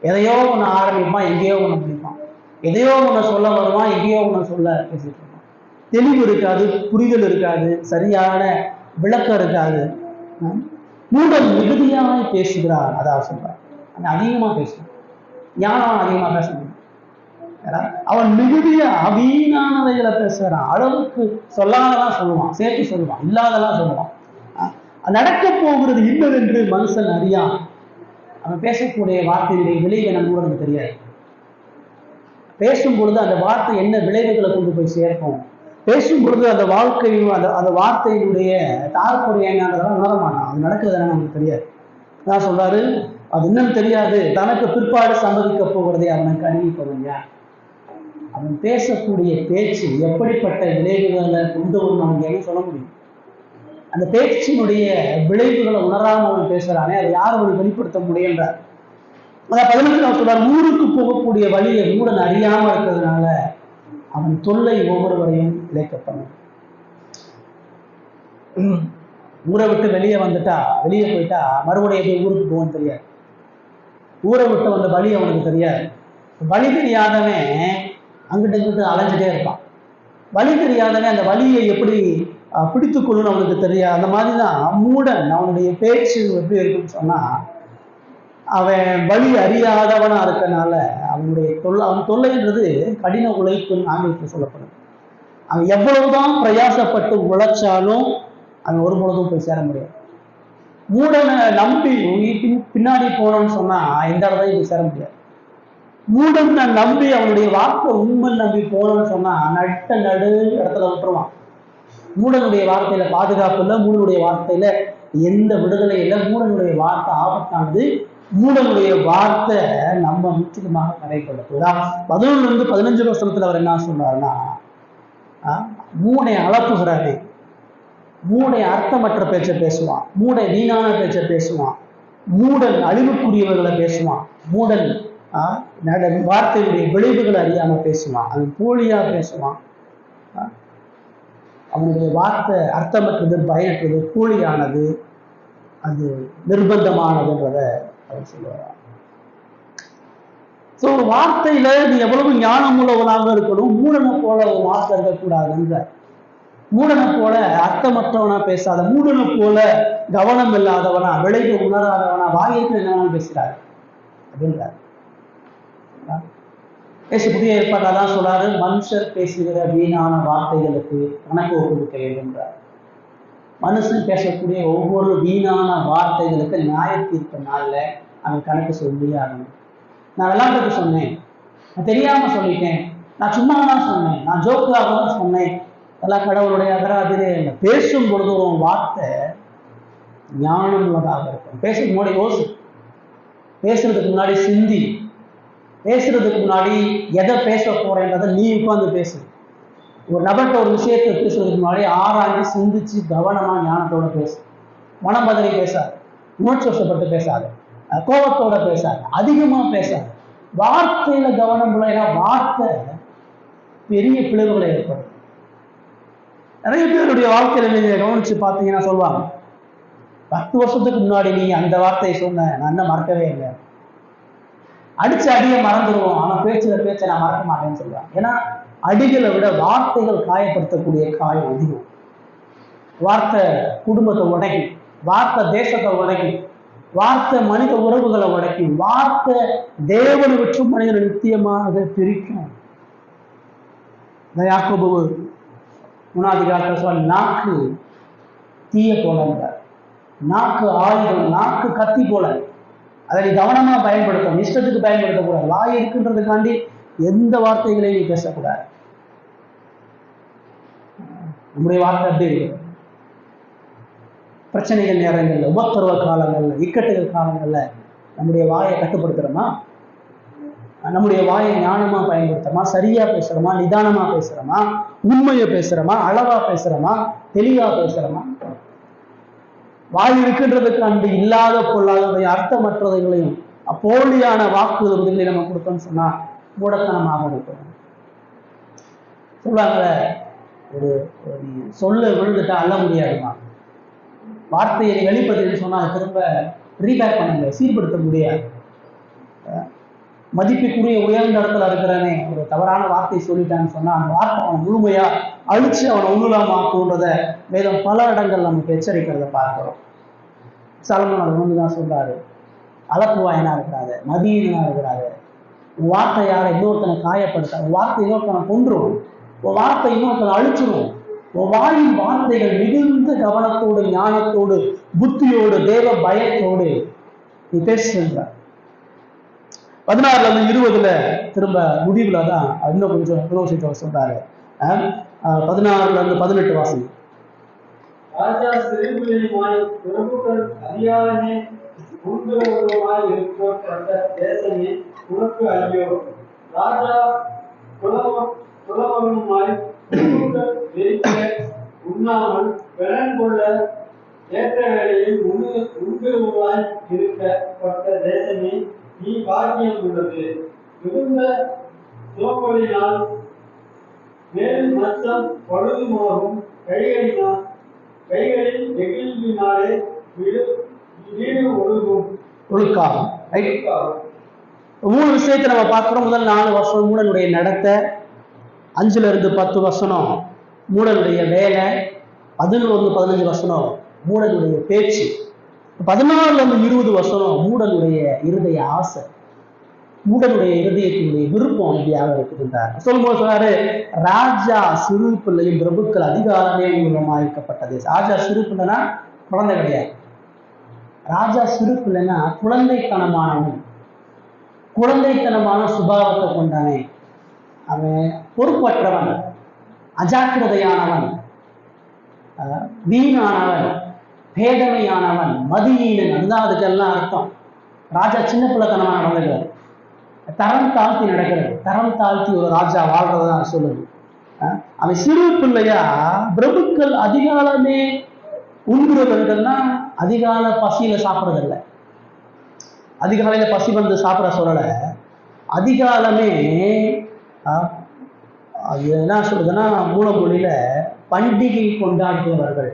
எதையோ ஒன்று ஆரம்பிப்பான், எங்கேயோ ஒன்று முடிப்பான். எதையோ ஒன்று சொல்ல வருவான், எங்கேயோ ஒன்று சொல்ல பேசிட்டு இருப்பான். தெளிவு இருக்காது, புரிதல் இருக்காது, சரியான விளக்கம் இருக்காது. மூடன் மிகுதியாய் பேசுகிறார், அதான் சொல்றார். அதிகமா பேசுவான். ஞானம் அதிகமா பேச முடியும். அவன் மிகுதியா வீணானவைகளை பேசுறான். அளவுக்கு சொல்லாததான் சொல்லுவான், சேர்த்து சொல்லுவான், இல்லாதெல்லாம் சொல்லுவான். நடக்க போகிறது இன்னதென்று மனுஷன் அறியான். அவன் பேசக்கூடிய வார்த்தையுடைய விளைவு நம்மளுக்கு தெரியாது. பேசும் பொழுது அந்த வார்த்தை என்ன விளைவுகளை கொண்டு போய் சேர்க்கும், பேசும் பொழுது அந்த வாழ்க்கையும் அந்த வார்த்தையினுடைய தாற்பயம் என்னன்றதெல்லாம் உணர மாட்டான். அது நடக்குது நமக்கு தெரியாது. நான் சொல்றாரு, அது இன்னும் தெரியாது, தனக்கு பிற்பாடு சம்மதிக்க போகிறதே அவனுக்கு அறிவிப்பவன் யார்? அவன் பேசக்கூடிய பேச்சு எப்படிப்பட்ட விளைவுகளை கொண்டு வரும் நமக்கு என்ன சொல்ல முடியும்? அந்த பேச்சினுடைய விளைவுகளை உணராமல் அவன் பேசுறானே, அதை யார் அவனுக்கு வெளிப்படுத்த முடியுன்றார். அதான் 11 சொல்றார், ஊருக்கு போகக்கூடிய வழியை மூடன் அறியாம இருக்கிறதுனால அவன் தொல்லை ஒவ்வொருவரையும் இழைக்கப்படும். ஊரை விட்டு வெளியே போயிட்டா மறுபடியும் எப்படி ஊருக்கு போகணும்னு தெரியாது. ஊரை விட்டு வந்த வழி அவனுக்கு தெரியாது. வழி தெரியாதவன் அங்கிட்டு இங்கிட்டு அலைஞ்சிட்டே இருப்பான். வழி தெரியாதவன் அந்த வழியை எப்படி பிடித்துக்கொள்ளணும் அவனுக்கு தெரியாது. அந்த மாதிரிதான் மூடன் அவனுடைய பேச்சு எப்படி இருக்குன்னு சொன்னா, அவன் வழி அறியாதவனா இருக்கனால அவன் தொல்லைன்றது கடின உழைப்புன்னு ஆங்கிலத்தில் சொல்லப்படும். அவன் எவ்வளவுதான் பிரயாசப்பட்டு உழைச்சாலும் அவன் ஒரு பொழுதும் போய் சேர முடியாது. மூடனை நம்பி பின்னாடி போனோம்னு சொன்னா எந்த இடத்தையும் போய் சேர முடியாது. மூடனை நம்பி அவனுடைய வார்த்தை உண்மை நம்பி போனோம்னு சொன்னா நடு இடத்துல விட்டுருவான். மூடனுடைய வார்த்தையில பாதுகாப்பு இல்லை, மூடனுடைய வார்த்தையில எந்த விடுதலை இல்லை. மூடனுடைய வார்த்தை ஆபத்தானது. மூடனுடைய வார்த்தை நம்ம முற்றிலுமாக தடைப்படுத்துதா. 11-15 வருஷத்துல அவர் என்ன சொன்னாருன்னா, மூடை அளப்புகிறானே, மூடை அர்த்தமற்ற பேச்சை பேசுவான், மூடை வீணான பேச்சை பேசுவான், மூடன் அழிவுக்குரியவர்களை பேசுவான், மூடன் வார்த்தையுடைய விளைவுகளை அறியாம பேசுவான், அவன் போலியா பேசுவான், அவனுடைய வார்த்தை அர்த்தமற்றது, பயனற்றது, போலியானது, அது நிர்பந்தமானதுன்றத அவர் சொல்லுவார். ஸோ ஒரு வார்த்தையில நீ எவ்வளவு ஞானம் உள்ளவனாக இருக்கணும், மூடனை போல ஒரு வார்த்தை இருக்கக்கூடாதுன்ற, மூடனை போல அர்த்தமற்றவனா பேசாத, மூடனை போல கவனம் இல்லாதவனா, விளைவு உணராதவனா, வாயிற்கு என்னவெல்லாம் பேசுறாரு அப்படின்றார். புதிய ஏற்பாட்டாதான் சொல்றாரு, மனுஷர் பேசுகிற வீணான வார்த்தைகளுக்கு கணக்கு ஒப்புவிக்க வேண்டும்ன்றார். மனுஷன் பேசக்கூடிய ஒவ்வொரு வீணான வார்த்தைகளுக்கு நியாய தீர்ப்பு நாள்ல அவன் கணக்கு சொல்லி ஆகணும். நான் விளையாட்டுக்கு சொன்னேன், நான் தெரியாம சொல்லிட்டேன், நான் சும்மா தான் சொன்னேன், நான் ஜோக்காக தான் சொன்னேன், எல்லாம் கடவுளுடைய அகராதிரே இல்லை. பேசும் பொழுது ஒரு வார்த்தை ஞானம் உள்ளதாக இருக்கும். பேசுறதுக்கு முன்னாடி யோசி, பேசுறதுக்கு முன்னாடி சிந்தி, பேசுறதுக்கு முன்னாடி எதை பேச போறேன்றதை நீ உட்கார்ந்து பேசு. ஒரு நபர்கிட்ட ஒரு விஷயத்தை பேசுறதுக்கு முன்னாடி ஆராய்ந்து சிந்திச்சு கவனமா ஞானத்தோட பேசு. மனம் பதறி பேசாது, உணர்ச்சி வசப்பட்டு பேசாது, கோபத்தோட பேசாது, அதிகமா பேசாது. வார்த்தையில கவனம் இல்லை. ஏன்னா வார்த்தை பெரிய பிளவுகளை ஏற்படும். நிறைய பேருடைய வாழ்க்கையில நீங்க கவனிச்சு பார்த்தீங்கன்னா சொல்லுவாங்க, 10 வருஷத்துக்கு முன்னாடி நீ அந்த வார்த்தையை சொன்ன, நான் என்ன மறக்கவே இல்லை, அடிச்ச அடியை மறந்துடுவோம், ஆனா பேச்சுற பேச்சை நான் மறக்க மாட்டேன்னு சொல்லுவாங்க. ஏன்னா அடிகளை விட வார்த்தைகள் காயப்படுத்தக்கூடிய காயம் அதிகம். வார்த்தை குடும்பத்தை உடைக்கும், வார்த்தை தேசத்தை உடைக்கும், வார்த்தை மனித உறவுகளை உடைக்கும், வார்த்தை தேவனை விற்றும் மனிதனை நித்தியமாக பிரிக்கும். யாக்கோபு 3 சொல்ல, நாக்கு தீய போல, நாக்கு ஆயுதம், நாக்கு கத்தி போல, அதை நீ கவனமா பயன்படுத்தணும், இஷ்டத்துக்கு பயன்படுத்தக்கூடாது. வாய் இருக்குன்றதுக்காண்டி எந்த வார்த்தைகளையும் நீ பேசக்கூடாது. நம்முடைய வார்த்தை எப்படி இருக்கு? பிரச்சனைகள் நேரங்கள்ல, உபத்திரவ காலங்கள்ல, இக்கட்டுகள் காலங்கள்ல நம்முடைய வாயை கட்டுப்படுத்துறோமா? நம்முடைய வாயை ஞானமா பயன்படுத்துறோமா? சரியா பேசுறோமா? நிதானமா பேசுறோமா? உண்மையை பேசுறோமா? அளவா பேசுறோமா? தெளிவா பேசுறோமா? வாய் இருக்கின்றதுக்கு அன்று இல்லாத பொருளாதார அர்த்தமற்றதைகளையும் போலியான வாக்குறுதிகளை நம்ம கொடுத்தோம்னு சொன்னா மூடத்தனமாக இருக்கும். சொல்லுவாங்க, ஒரு சொல்ல விழுந்துட்டா அள்ள முடியாதுமா, வார்த்தையை வெளிப்படுத்தி சொன்னா அதை திரும்ப ரீபேக் பண்ண முடியாது, சீர்படுத்த முடியாது. மதிப்புக்குரிய உயர்ந்த இடத்துல இருக்கிறனே ஒரு தவறான வார்த்தையை சொல்லிட்டான்னு சொன்னா அந்த வார்த்தை அவன் முழுமையா அழிச்சு அவனை உண்மையாக்குன்றத வேதம் பல இடங்கள் நமக்கு எச்சரிக்கிறத பார்க்கிறோம். சாலமோன் அதை வந்துதான் சொல்றாரு, அளப்புவாயனா இருக்கிறாரு, மதியனா இருக்கிறாரு, உன் வார்த்தை யாரை இன்னொருத்தனை காயப்படுத்த, உன் வார்த்தை இன்னொருத்தனை கொன்றும், உன் வார்த்தை இன்னொருத்தனை அழிச்சிடும். உன் வாயின் வார்த்தைகள் மிகுந்த கவனத்தோடு, ஞானத்தோடு, புத்தியோடு, தேவ பயத்தோடு நீ பேசுகின்றார். 16-20 திரும்ப முடிவுல தான் இன்னும் கொஞ்சம் யோசிக்க சொல்றாரு. 16-18 வாசகம். ராஜா சிறுபிள்ளையுமாய் பிரபுக்கள் அதிகாரமே உண்டுமாய் இருக்கப்பட்ட தேசமே உனக்கு ஐயோ. ராஜா குலமகனுமாய் பிரபுக்கள் வெறிக்க உண்ணாமல் பலன் கொள்ள ஏற்ற வேளையில் உண்டுமாய் இருக்கப்பட்ட தேசமே நீ பாக்கியம் உள்ளது. மிகுந்த சோம்பலினால் மேல் மச்சம் பழுதுமாகும் கைகளில் நெகிழ்வினாலே வீடு ஒழுக்காகும். 3 விஷயத்தை நம்ம பார்க்கிறோம். முதல் 4 வருஷம் மூடனுடைய நடத்தை, 5-10 வசனம் மூடனுடைய வேலை, 11-15 வசனம் மூடனுடைய பேச்சு, 16-20 வசனம் மூடனுடைய இருதய ஆசை, மூடனுடைய இருதயத்தினுடைய விருப்பம் இப்படியாக இருக்குதுன்றார். சொல்லும்போது சொன்னாரு, ராஜா சிறு பிள்ளையும் பிரபுக்கள் அதிகாரமே உருவமாக்கப்பட்டது. ராஜா சிறு பிள்ளைனா குழந்தை கிடையாது. ராஜா சிறு பிள்ளைனா குழந்தைத்தனமானவன், குழந்தைத்தனமான சுபாவத்தை கொண்டவன், அவன் பொறுப்பற்றவன், அஜாக்கிரதையானவன், வீணானவன், பேதமையானவன், மதியீனன். அதுதான் அதுக்கெல்லாம் அர்த்தம். ராஜா சின்ன பிள்ளைத்தனமான நடந்துக்கிறார், தரம் தாழ்த்தி நடக்கிறது. தரம் தாழ்த்தி ஒரு ராஜா வாழ்றதான் சொல்லுது. அவன் சிறு பிள்ளையா பிரபுக்கள் அதிகாலமே உண்கிறவர்கள்னா அதிகால பசியில சாப்பிட்றதில்லை, அதிகாலையில பசி வந்து சாப்பிட சொல்லல. அதிகாலமே அது என்ன சொல்றதுன்னா, மூலமொழியில பண்டிகை கொண்டாடுகிறவர்கள்,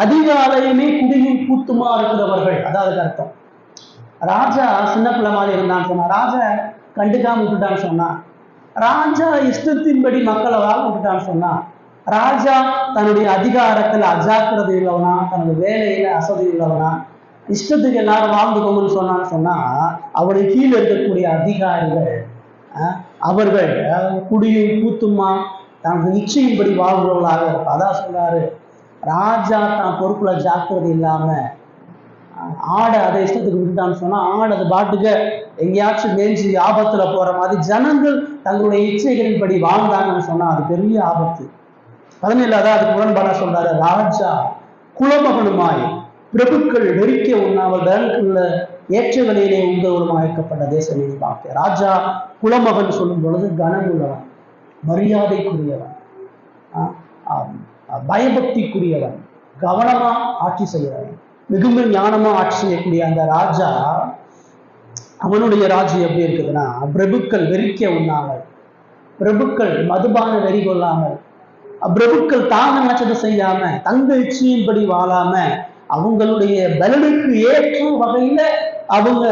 அதிகாலையுமே குடியும் கூத்துமா இருக்கிறவர்கள், அதாவது அர்த்தம். ராஜா சின்ன பிள்ளை மாதிரி இருந்தான்னு சொன்னா, ராஜா கண்டுக்காம விட்டுட்டான்னு சொன்னா, ராஜா இஷ்டத்தின்படி மக்களை வாழ விட்டுட்டான்னு சொன்னா, ராஜா தன்னுடைய அதிகாரத்துல அஜாக்கிரதை உள்ளவனா, தன்னுடைய வேலையில அசதி உள்ளவனா, இஷ்டத்துக்கு எல்லாரும் வாழ்ந்துக்கோங்கன்னு சொன்னா அவனுக்கு கீழே இருக்கக்கூடிய அதிகாரிகள் அவர்கள் குடியும் கூத்துமா தனது இச்சையின்படி வாழ்கிறவர்களாக இருக்கும். அதான் சொல்றாரு, ராஜா தான் பொறுப்புல ஜாக்கிரதை இல்லாம ஆடை அதை இஷ்டத்துக்கு விட்டுட்டான்னு சொன்னா, ஆடு அது பாட்டுக்கு எங்கேயாச்சும் மேய்ச்சி ஆபத்துல போற மாதிரி ஜனங்கள் தங்களுடைய இச்சைகளின்படி வாழ்ந்தாங்கன்னு சொன்னா அது பெரிய ஆபத்து. 17 அதுக்கு முரண்பாடா சொல்றாரு, ராஜா குலமகனுமாய் பிரபுக்கள் வெறிக்க உண்ணாமல் பேங்குள்ள ஏற்றவழியிலே உங்களாக்கப்பட்ட தேசமே பார்க்க. ராஜா குலமகன் சொல்லும் பொழுது கனம் உள்ளவன், மரியாதைக்குரியவன், பயபக்திக்குரியவன், கவனமா ஆட்சி செய்யறவன், மிகுந்த ஞானமா ஆட்சி செய்யக்கூடிய அந்த ராஜா, அவனுடைய ராஜ்யம் எப்படி இருக்குதுன்னா, பிரபுக்கள் வெறிக்க உண்ணாமல், பிரபுக்கள் மதுபான வெறி கொள்ளாமல், பிரபுக்கள் தாங்க நினைச்சதை செய்யாம, தங்க இச்சையின்படி வாழாம, அவங்களுடைய பலனுக்கு ஏற்ற வகையில அவங்க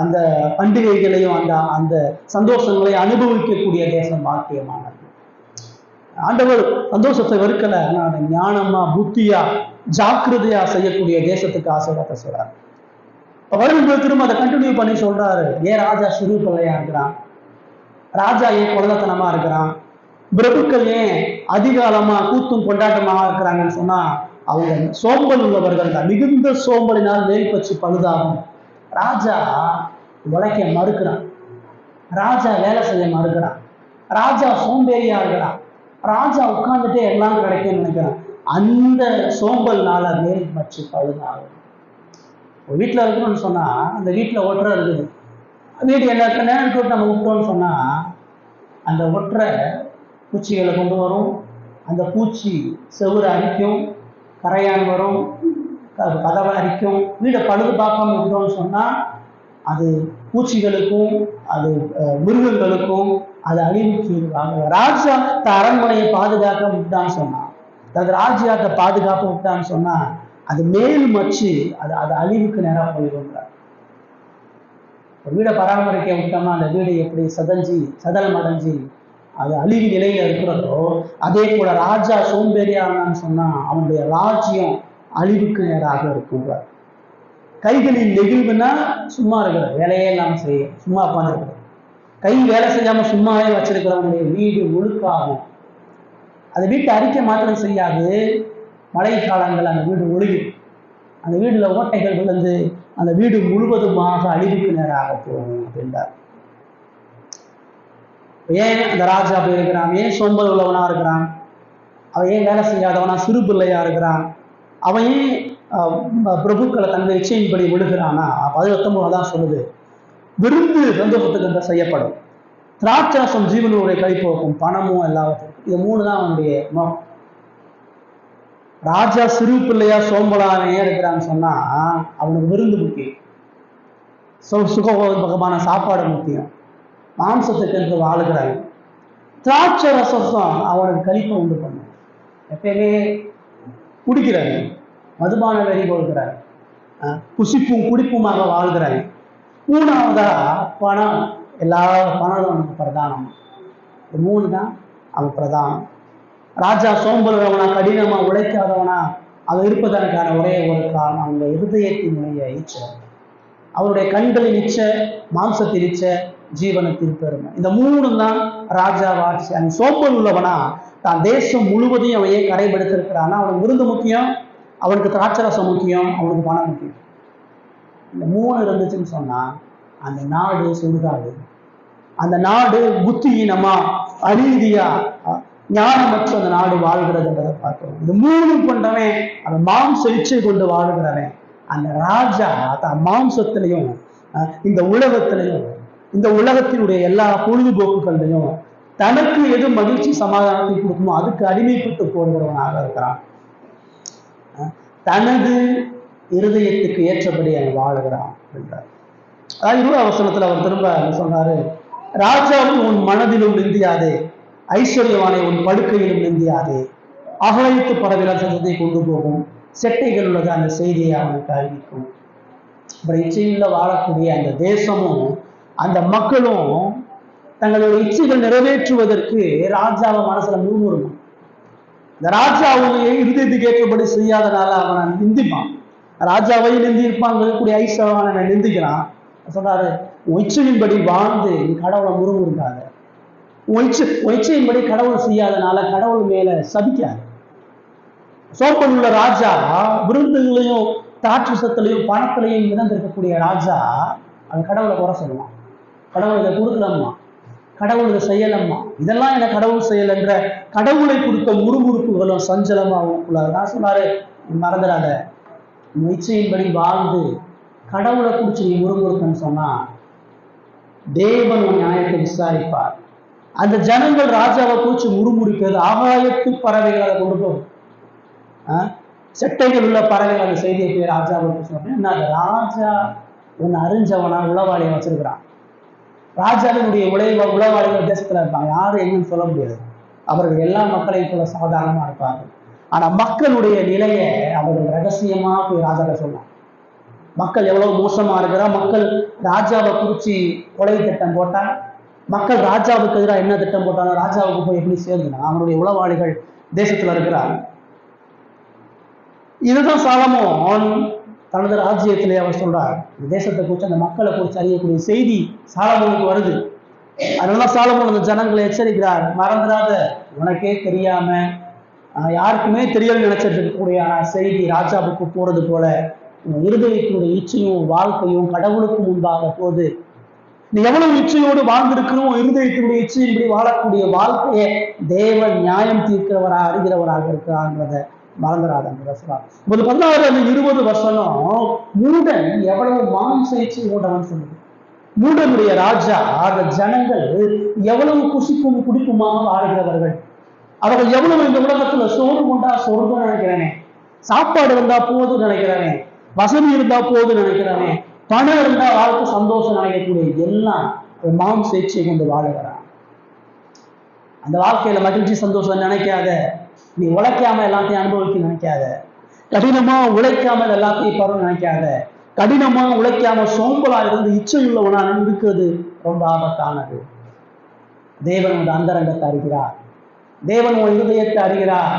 அந்த பண்டிகைகளையும் அந்த அந்த சந்தோஷங்களையும் அனுபவிக்கக்கூடிய தேசம் பாக்கியமானது. ஆண்டவர் சந்தோஷத்தை வெறுக்கல, ஆனா அதை ஞானமா புத்தியா ஜாக்கிரதையா செய்யக்கூடிய தேசத்துக்கு ஆசீர்வாதத்தை சொல்றாரு. வரும்போது திரும்ப அதை கண்டினியூ பண்ணி சொல்றாரு, ஏன் ராஜா சிறு பிள்ளையா இருக்கிறான், ராஜா ஏன் குழந்தைத்தனமா இருக்கிறான், பிரபுக்கள் ஏன் அதிகாலமா கூத்தும் கொண்டாட்டமாக இருக்கிறாங்கன்னு சொன்னா, அவங்க சோம்பல் உள்ளவர்கள் தான். மிகுந்த சோம்பலினால் மேல் பச்சு பழுதாகும். ராஜா உழைக்க மறுக்கிறான், ராஜா வேலை செய்ய மறுக்கிறான், ராஜா சோம்பேறியா இருக்கிறான், ராஜா உட்கார்ந்துட்டே எல்லாம் கிடைக்கும்னு நினைக்கிறான். அந்த சோம்பல்னால மேல் பச்சு பழுதாகும். ஒரு வீட்டில் இருக்கணும்னு சொன்னா, அந்த வீட்டில் ஒற்றை இருக்குது, வீடு எல்லாருக்கும் நேரம் போட்டு நம்ம விட்டோம்னு சொன்னா, அந்த ஒற்றை பூச்சிகளை கொண்டு வரும், அந்த பூச்சி செவுரை அரிக்கும், கரையான் வரும், கதவை அரிக்கும். வீடை பழுது பார்க்காம விட்டோம்னு சொன்னா அது பூச்சிகளுக்கும் அது மிருகங்களுக்கும் அது அழிவுக்கு. ராஜா அரண்மனையை பாதுகாக்க விட்டான்னு சொன்னா, அது ராஜ்யத்தை பாதுகாப்பு விட்டான்னு சொன்னா அது மேல் மச்சு அது அழிவுக்கு நேராக போயிடும்ன்றார். ஒரு வீடை பராமரிக்க விட்டோம்னா அந்த வீடு எப்படி சதலம் அடைஞ்சி அது அழிவு நிலையில இருக்கிறதோ, அதே போல ராஜா சோம்பேறியானான்னு சொன்னா அவனுடைய ராஜ்யம் அழிவுக்கு நேராக இருக்குன்றார். கைகளில் நெகிழ்வுனா சும்மா இருக்கிற வேலையே இல்லாம செய்ய சும்மா உட்காந்துருக்கிறது, கை வேலை செய்யாம சும்மாவே வச்சிருக்கிறவனுடைய வீடு ஒழுக்காகும். அது வீட்டை அரிக்க மாத்திரம் செய்யாது, மழை காலங்கள் அந்த வீடு ஒழுகி, அந்த வீடுல ஓட்டைகள் விழுந்து அந்த வீடு முழுவதுமாக அழிவுக்கு நேராக போகும் அப்படின்றார். ஏன் அந்த ராஜா அப்படி இருக்கிறான், ஏன் சோம்பல் உள்ளவனா இருக்கிறான், அவன் ஏன் வேலை செய்யாதவனா, சிறு பிள்ளையா இருக்கிறான், அவன் ஏன் பிரபுக்களை தன்னுடைய இச்சையின்படி விழுகிறானா? 19 தான் சொல்லுது, விருந்து சந்தோஷத்துக்கு என்று செய்யப்படும், திராட்சரசம் ஜீவனுடைய கைப்போக்கும், பணமும் எல்லாவற்றுக்கும். இது 3 தான் அவனுடைய நோக்கம். ராஜா சிறு பிள்ளையா சோம்பலான ஏன் இருக்கிறான்னு சொன்னா அவனுக்கு விருந்து முக்கியம், சுகமான சாப்பாடு முக்கியம், மாம்சத்துக்கு என்று வாழுகிறாங்க. திராட்சை ரசம் அவனுக்கு கழிப்பை உண்டு பண்ணும். எப்பயுமே குடிக்கிறாங்க, மதுபான வெறி கொள்கிறாங்க, புசிப்பும் குடிப்புமாக வாழ்கிறாங்க. 3வதா பணம், எல்லா பணம் அவனுக்கு பிரதானம். 3 தான் அவன் பிரதானம். ராஜா சோம்பல்வனா, கடினமா உழைக்காதவனா அவன் இருப்பதற்கான ஒரே ஒரு காரணம் அவங்க இருதயத்தினுடைய இச்சை, அவருடைய கண்களின் இச்சை, மாம்சத்தின் இச்சை, ஜீவனத்தின் பெருமை. இந்த 3 தான் ராஜா ஆட்சி. அவன் சோம்பல் உள்ளவனா தான் தேசம் முழுவதையும் அவையே கரைபடுத்திருக்கிறான்னா அவனுக்கு விருந்து முக்கியம், அவனுக்கு திராட்சரசம் முக்கியம், அவனுக்கு பணம் முக்கியம். இந்த 3 இருந்துச்சுன்னு சொன்னா அந்த நாடு சுடுகாடு, அந்த நாடு புத்தியினமா அநீதியா ஞானமற்ற அந்த நாடு வாழ்கிறது என்பதை பார்க்கிறோம். இந்த 3 கொண்டவன் அந்த மாம்ச இச்சை கொண்டு வாழ்கிறவன் அந்த ராஜா தான் மாம்சத்திலையும் இந்த உலகத்திலையும் இந்த உலகத்தினுடைய எல்லா பொழுதுபோக்குகளையும் தனக்கு எது மகிழ்ச்சி சமாதானத்தை கொடுக்குமோ அதுக்கு அடிமைப்பட்டு போகிறவனாக இருக்கிறான். தனது இருதயத்துக்கு ஏற்றபடி அவன் வாழுகிறான் என்றார். அதாவது 20 வசனத்துல அவர் திரும்ப சொன்னாரு, ராஜாவும் உன் மனதிலும் நிந்தியாதே, ஐஸ்வர்யவானை உன் படுக்கையிலும் நிந்தியாதே, அகலத்து பறவைகள் சத்தத்தை கொண்டு போகும், செட்டைகள் உள்ளது அந்த செய்தியை அவனுக்கு அறிவிக்கும். அப்புறம் இச்சையுள்ள வாழக்கூடிய அந்த தேசமும் அந்த மக்களும் தங்களுடைய இச்சைகள் நிறைவேற்றுவதற்கு ராஜாவை மனசுல முறுமுறுக்கும். இந்த ராஜாவுடைய இருதயத்துக்கு ஏற்றபடி செய்யாதனால அவனை நிந்திப்பான். ராஜாவையும் நிந்தி இருப்பான், கூடிய ஐஸ்வர்யவானை நிந்திக்கிறான். சொல்றாரு, இச்சையின்படி வாழ்ந்து நீ கடவுளை முறுமுறுக்காத, இச்சையின்படி கடவுள் செய்யாதனால கடவுள் மேல சபிக்காது. சோப்பன் உள்ள ராஜா விருந்துகளையும் திராட்சரசத்திலையும் பணத்திலையும் இழந்திருக்கக்கூடிய ராஜா அவன் கடவுளை குறை சொல்லுவான். கடவுள் இதை கொடுக்கலம்மா, கடவுள் இதை செய்யலம்மா, இதெல்லாம் என்ன கடவுள் செய்யல என்ற கடவுளை கொடுத்த முறுமுறுப்புகளும் சஞ்சலமா அவனுக்குள்ளாரு. நான் சொன்னாரு, மறந்துடாத, இச்சையின்படி வாழ்ந்து கடவுளை குறிச்சு நீ முறுமுறுக்குன்னு சொன்னா தேவன் உன் நியாயத்தை விசாரிப்பார். அந்த ஜனங்கள் ராஜாவை குறிச்சு முறுமுறுக்கிறது ஆகாயத்து பறவைகளை கொண்டு போகும், செட்டைகள் உள்ள பறவைகள் அந்த செய்தியை போய் ராஜாவுக்கு சொன்னேன். அந்த ராஜா உன்னை அறிஞ்சவனா உளவாளியை வச்சிருக்கிறான். ராஜாவினுடைய உளவாளிகள் தேசத்துல இருப்பாங்க, யாரும் எங்கன்னு சொல்ல முடியாது. அவர்கள் எல்லா மக்களையும் போல சாதாரணமா இருப்பாங்க. ஆனா மக்களுடைய நிலையை அவர்கள் ரகசியமா போய் ராஜாவை சொல்லலாம். மக்கள் எவ்வளவு மோசமா இருக்கிறா, மக்கள் ராஜாவை குறிச்சு கொலை திட்டம் போட்டா, மக்கள் ராஜாவுக்கு எதிராக என்ன திட்டம் போட்டாங்க, ராஜாவுக்கு போய் எப்படி சேர்ந்துனா அவனுடைய உளவாளிகள் தேசத்துல இருக்கிறாங்க. இதுதான் சாலமோன் தனது ராஜ்யத்திலே அவர் சொல்றார். இந்த தேசத்தை குறித்து அந்த மக்களை குறித்து அறியக்கூடிய செய்தி சாலமோனுக்கு வருது. அதனால சாலமோன் அந்த ஜனங்களை எச்சரிக்கிறார், மறந்துடாத, உனக்கே தெரியாம யாருக்குமே தெரியல நினைச்சிட்டு இருக்கக்கூடிய செய்தி ராஜாவுக்கு போறது போல இருதயத்தினுடைய இச்சையும் வாழ்க்கையும் கடவுளுக்கு முன்பாக போது. நீ எவ்வளவு இச்சையோடு வாழ்ந்திருக்கிறோம், இருதயத்தினுடைய இச்சையின்படி வாழக்கூடிய வாழ்க்கையை தேவன் நியாயம் தீர்க்கிறவராக அறிகிறவராக இருக்கிறாங்கிறத மறந்துடாத சொல்றார். 16 அந்த 20 வருஷம் மூடன் எவ்வளவு மாம்ச இச்சை மூடவன் சொல்லுது. மூடனுடைய ராஜா அந்த ஜனங்கள் எவ்வளவு குசிக்கும் குடிப்புமாக வாழ்கிறவர்கள், அவர்கள் எவ்வளவு இந்த உலகத்துல சோறு கொண்டா சொர்க்கம் நினைக்கிறேனே, சாப்பாடு இருந்தா போதும் நினைக்கிறேனே, வசதி இருந்தா போதும் நினைக்கிறேனே, பணம் இருந்தா வாழ்க்கை சந்தோஷம் நினைக்கக்கூடிய எல்லாம் மாம்ச இச்சை கொண்டு வாழுகிறான். அந்த வாழ்க்கையில மகிழ்ச்சி சந்தோஷம் நினைக்காத, நீ உழைக்காம எல்லாத்தையும் அனுபவிக்க நினைக்காத, கடினமா உழைக்காம எல்லாத்தையும் பருவ நினைக்காத, கடினமா உழைக்காம சோம்பலா இருந்து இச்சையுள்ளவனா இருக்கிறது ரொம்ப ஆபத்தானது. தேவன் உன் அந்தரங்கத்தை அறிகிறார், தேவன் உன் இருதயத்தை அறிகிறார்.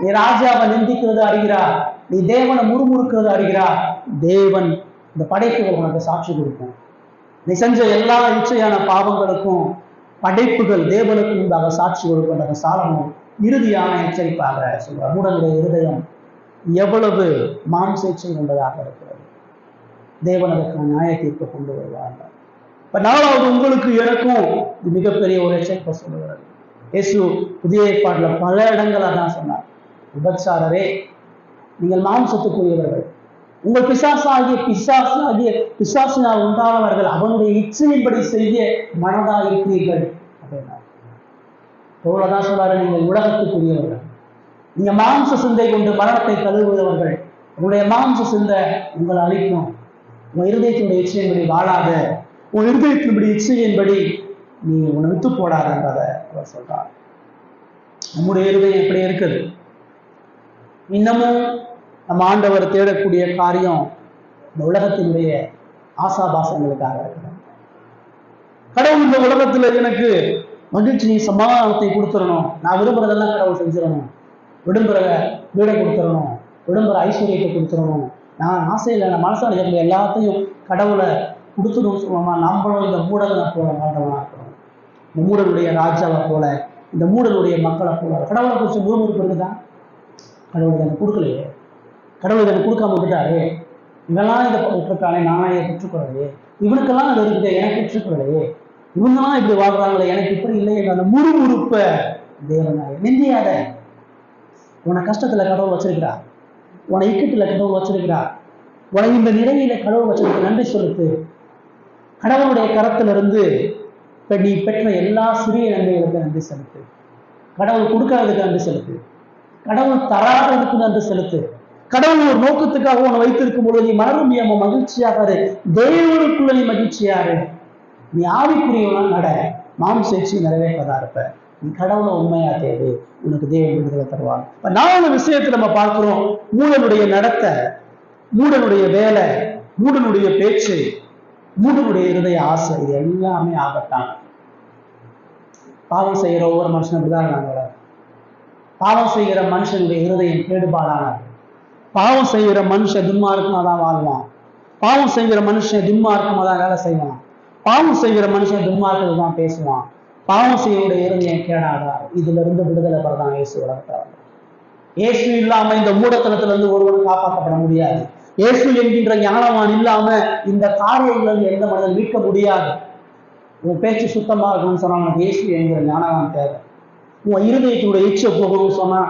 நீ ராஜாவை நிந்திக்கிறது அறிகிறார், நீ தேவனை முறுமுறுக்கிறது அறிகிறார். தேவன் இந்த படைப்புகள் உனக்கு சாட்சி கொடுக்கும். நீ செஞ்ச எல்லா இச்சையான பாவங்களுக்கும் படைப்புகள் தேவனுக்கு முன்பாக சாட்சி கொடுக்கின்ற சாலமோன் இறுதியான எச்சரிப்பாக சொல்றார். மூடனுடைய இருதயம் எவ்வளவு மாம்ச இச்சை கொண்டதாக இருக்கிறது, தேவன் அதற்கு நியாய தீர்ப்பு கொண்டு வருவார்கள். இப்ப 4வது உங்களுக்கு எனக்கும் இது மிகப்பெரிய ஒரு எச்சரிப்பை சொல்லுகிறது. இயேசு புதிய ஏற்பாட்டுல பல இடங்கள் அதான் சொன்னார். விபச்சாரரே, நீங்கள் மாம்சத்துக்குரியவர்கள், உங்கள் பிசாசினால் உண்டானவர்கள், அவனுடைய இச்சையின்படி செய்ய மனதாக இருக்கிறீர்கள் அப்படின்னா. அவ்வளவுதான் சொல்றாரு, நீங்கள் உலகத்துக்குரியவர்கள், நீங்க மாம்ச சிந்தை கொண்டு மரணத்தை தழுவுகிறவர்கள், உங்களுடைய மாம்ச சிந்தை உங்களை அழிக்கும். உன் இருதயத்தினுடைய இச்சையின்படி வாழாத, உன் இருதயத்தினுடைய இச்சையின்படி நீ உன்னை விட்டு போடாதன்றதை அவர் சொல்றார். நம்முடைய இருதயம் எப்படி இருக்குது? இன்னமும் நம்ம ஆண்டவர் தேடக்கூடிய காரியம் இந்த உலகத்தினுடைய ஆசாபாசங்களுக்காக இருக்கிறார். கடவுள் இந்த உலகத்துல எனக்கு மகிழ்ச்சி சமாதானத்தை கொடுத்துடணும், நான் விரும்புறதெல்லாம் கடவுள் செஞ்சிடணும், விரும்புகிற வீடை கொடுத்துடணும், விரும்புகிற ஐஸ்வர்யத்தை கொடுத்துடணும், நான் ஆசையில் நான் மனசாக இருக்கக்கூடிய எல்லாத்தையும் கடவுளை கொடுத்துடும் சொல்லணும்னா நம்மளும் இந்த மூடலை போல வாழ்றவனா இருக்கணும். இந்த மூடனுடைய ராஜாவை போல, இந்த மூடனுடைய மக்களை போல. கடவுளை குறித்து முழுமுறுப்பு இருக்குதான்? கடவுள் எனக்கு கொடுக்கலையே, கடவுள் எனக்கு கொடுக்காம விட்டுட்டாரு, இவெல்லாம் இதை பெற்றுக்கானே நானே இதை பெற்றுக்கொள்ளலையே, இவனுக்கெல்லாம் அது இருக்குது எனக்கு பெற்றுக்கொள்ளலையே, இவங்கெல்லாம் இப்படி வாழ்றாங்களே எனக்கு இப்படி இல்லை என்ற அந்த முறுமுறுப்ப தேவனாக நிந்தியாத. உன்னை கஷ்டத்துல கடவுள் வச்சிருக்கிறார், உன்னை இக்கத்துல கடவுள் வச்சிருக்கிறார், உன்னை இந்த நிலையில கடவுள் வச்சிருக்க நன்றி செலுத்து. கடவுளுடைய கரத்திலிருந்து நீ பெற்ற எல்லா சிறிய நன்மைகளுக்கு நன்றி செலுத்து. கடவுள் கொடுக்காததுக்கு நன்றி செலுத்து, கடவுள் தராததுக்கு நன்றி செலுத்து. கடவுள் ஒரு நோக்கத்துக்காக உன்னை வைத்திருக்கும் பொழுது நீ மனரூபியமா மகிழ்ச்சியாக தேவனுக்குள்ள நீ மகிழ்ச்சியாரு. நீ ஆவிக்குரியவனா நட, மாம்சேச்சி நிறைவேற்றதா இருப்ப. நீ கடவுளை உண்மையா தேடு, உனக்கு தேவன் விடுதலை தருவாங்க. இப்ப 4 விஷயத்தை நம்ம பார்க்கிறோம். மூடனுடைய நடத்தை, மூடனுடைய வேலை, மூடனுடைய பேச்சு, மூடனுடைய இருதய ஆசை, இது எல்லாமே ஆபத்தான். பாவம் செய்கிற ஒவ்வொரு மனுஷனும் அப்படிதான் இருந்தாங்க. பாவம் செய்கிற மனுஷனுடைய இருதயம் கேடுபாடானார். பாவம் செய்கிற மனுஷன் துன்மார்க்கமா தான் வாழ்வான். பாவம் செய்கிற மனுஷன் துன்மார்க்கமா தான் வேலை செய்வான். பாவம் செய்கிற மனுஷன் துன்மார்க்கத்தை தான் பேசுவான். பாவம் செய்யக்கூடிய இருதயம் கேடாதார். இதுல இருந்து விடுதலை பெறதான் இயேசு வளர்த்தார். இயேசு இல்லாம இந்த மூடத்தனத்துல இருந்து ஒருவன் காப்பாற்றப்பட முடியாது. இயேசு என்கின்ற ஞானவான் இல்லாம இந்த காரியங்கள் இருந்து எந்த மனிதன் மீட்க முடியாது. உன் பேச்சு சுத்தமா இருக்கணும்னு சொன்னா உனக்கு இயேசு என்கிற ஞானவான் தேவை. உன் இருதயத்தினுடைய இச்சை போகணும்னு சொன்னா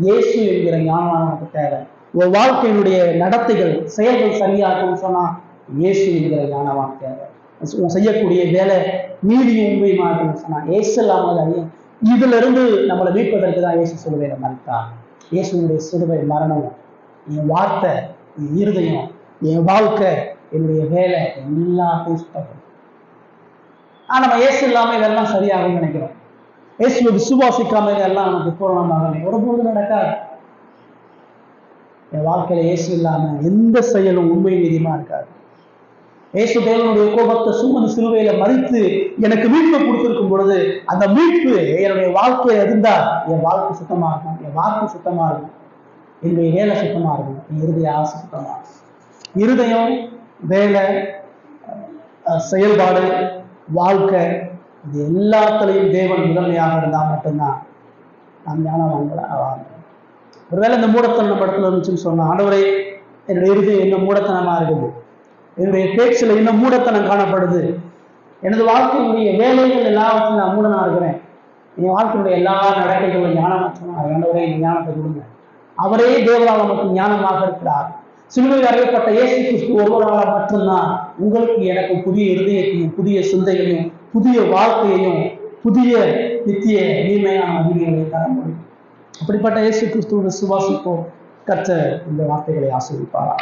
இயேசு என்கிற ஞானவான் உனக்கு தேவை. உன் வாழ்க்கையினுடைய நடத்தைகள் செயல்கள் சரியாகணும்னு சொன்னா இயேசு என்கிற ஞானவான் தேவை. உன் செய்யக்கூடிய வேலை நீதியும் உண்மையுமா இருக்குன்னு சொன்னா இயேசு இல்லாமல் அறியும். இதுல இருந்து நம்மளை மீட்பதற்கு தான் இயேசு சிலுவையில மறித்தார். இயேசுடைய சிலுவை மரணம், என் வார்த்தை, என் இருதயம், என் வாழ்க்கை, என்னுடைய வேலை எல்லாத்தையும் சுத்தப்படும். ஆனா நம்ம இயேசு இல்லாம இதெல்லாம் சரியாகும்னு நினைக்கிறோம். இயேசுவை விசுவாசிக்காம இதெல்லாம் நமக்கு பூரணமாக ஒருபோது நடக்காது. என் வாழ்க்கையில இயேசு இல்லாம எந்த செயலும் உண்மை நீதியமா இருக்காது. இயேசு தேவனுடைய கோபத்தை சுமந்து சிலுவையில மறித்து எனக்கு மீட்பை கொடுத்திருக்கும் பொழுது அந்த மீட்பு என்னுடைய வாழ்க்கையில இருந்தா என் வாழ்க்கை சுத்தமா இருக்கும், என் வார்த்தை சுத்தமா இருக்கும், என்னுடைய வேலை சுத்தமா இருக்கும், என் இருதய ஆசை சுத்தமா இருக்கும். இருதயம், வேலை, செயல்பாடு, வாழ்க்கை, இது எல்லாத்துலையும் தேவன் முதன்மையாக இருந்தால் மட்டும்தான் நாம் ஞானவான்களை ஆவாங்க. ஒருவேளை இந்த மூடத்தனம் நம்ம இடத்துல இருந்துச்சுன்னு சொன்னா, ஆண்டவரே என்னுடைய இருதயம் என்ன மூடத்தனமா இருக்குது, என்னுடைய பேச்சுல இன்னும் மூடத்தனம் காணப்படுது, எனது வாழ்க்கையினுடைய வேலைகள் எல்லாவற்றையும் நான் மூடனா இருக்கிறேன், என் வாழ்க்கையுடைய எல்லா நடக்கைகளும் ஞானமற்றமா, ஆண்டவரே ஞானத்தை கொடுங்க. அவரே தேவரால் நமக்கு ஞானமாக இருக்கிறார். சிலுவையில் அறையப்பட்ட இயேசு கிறிஸ்து ஒருவரால் மட்டும்தான் உங்களுக்கு எனக்கு புதிய இருதயத்தையும் புதிய சிந்தையையும் புதிய வாழ்க்கையையும் புதிய நித்திய நீமையான மகிமைகளையும் தர முடியும். அப்படிப்பட்ட இயேசு கிறிஸ்துவோட விசுவாசிப்போம். கர்த்தர் இந்த வார்த்தைகளை ஆசீர்வதிப்பாராக.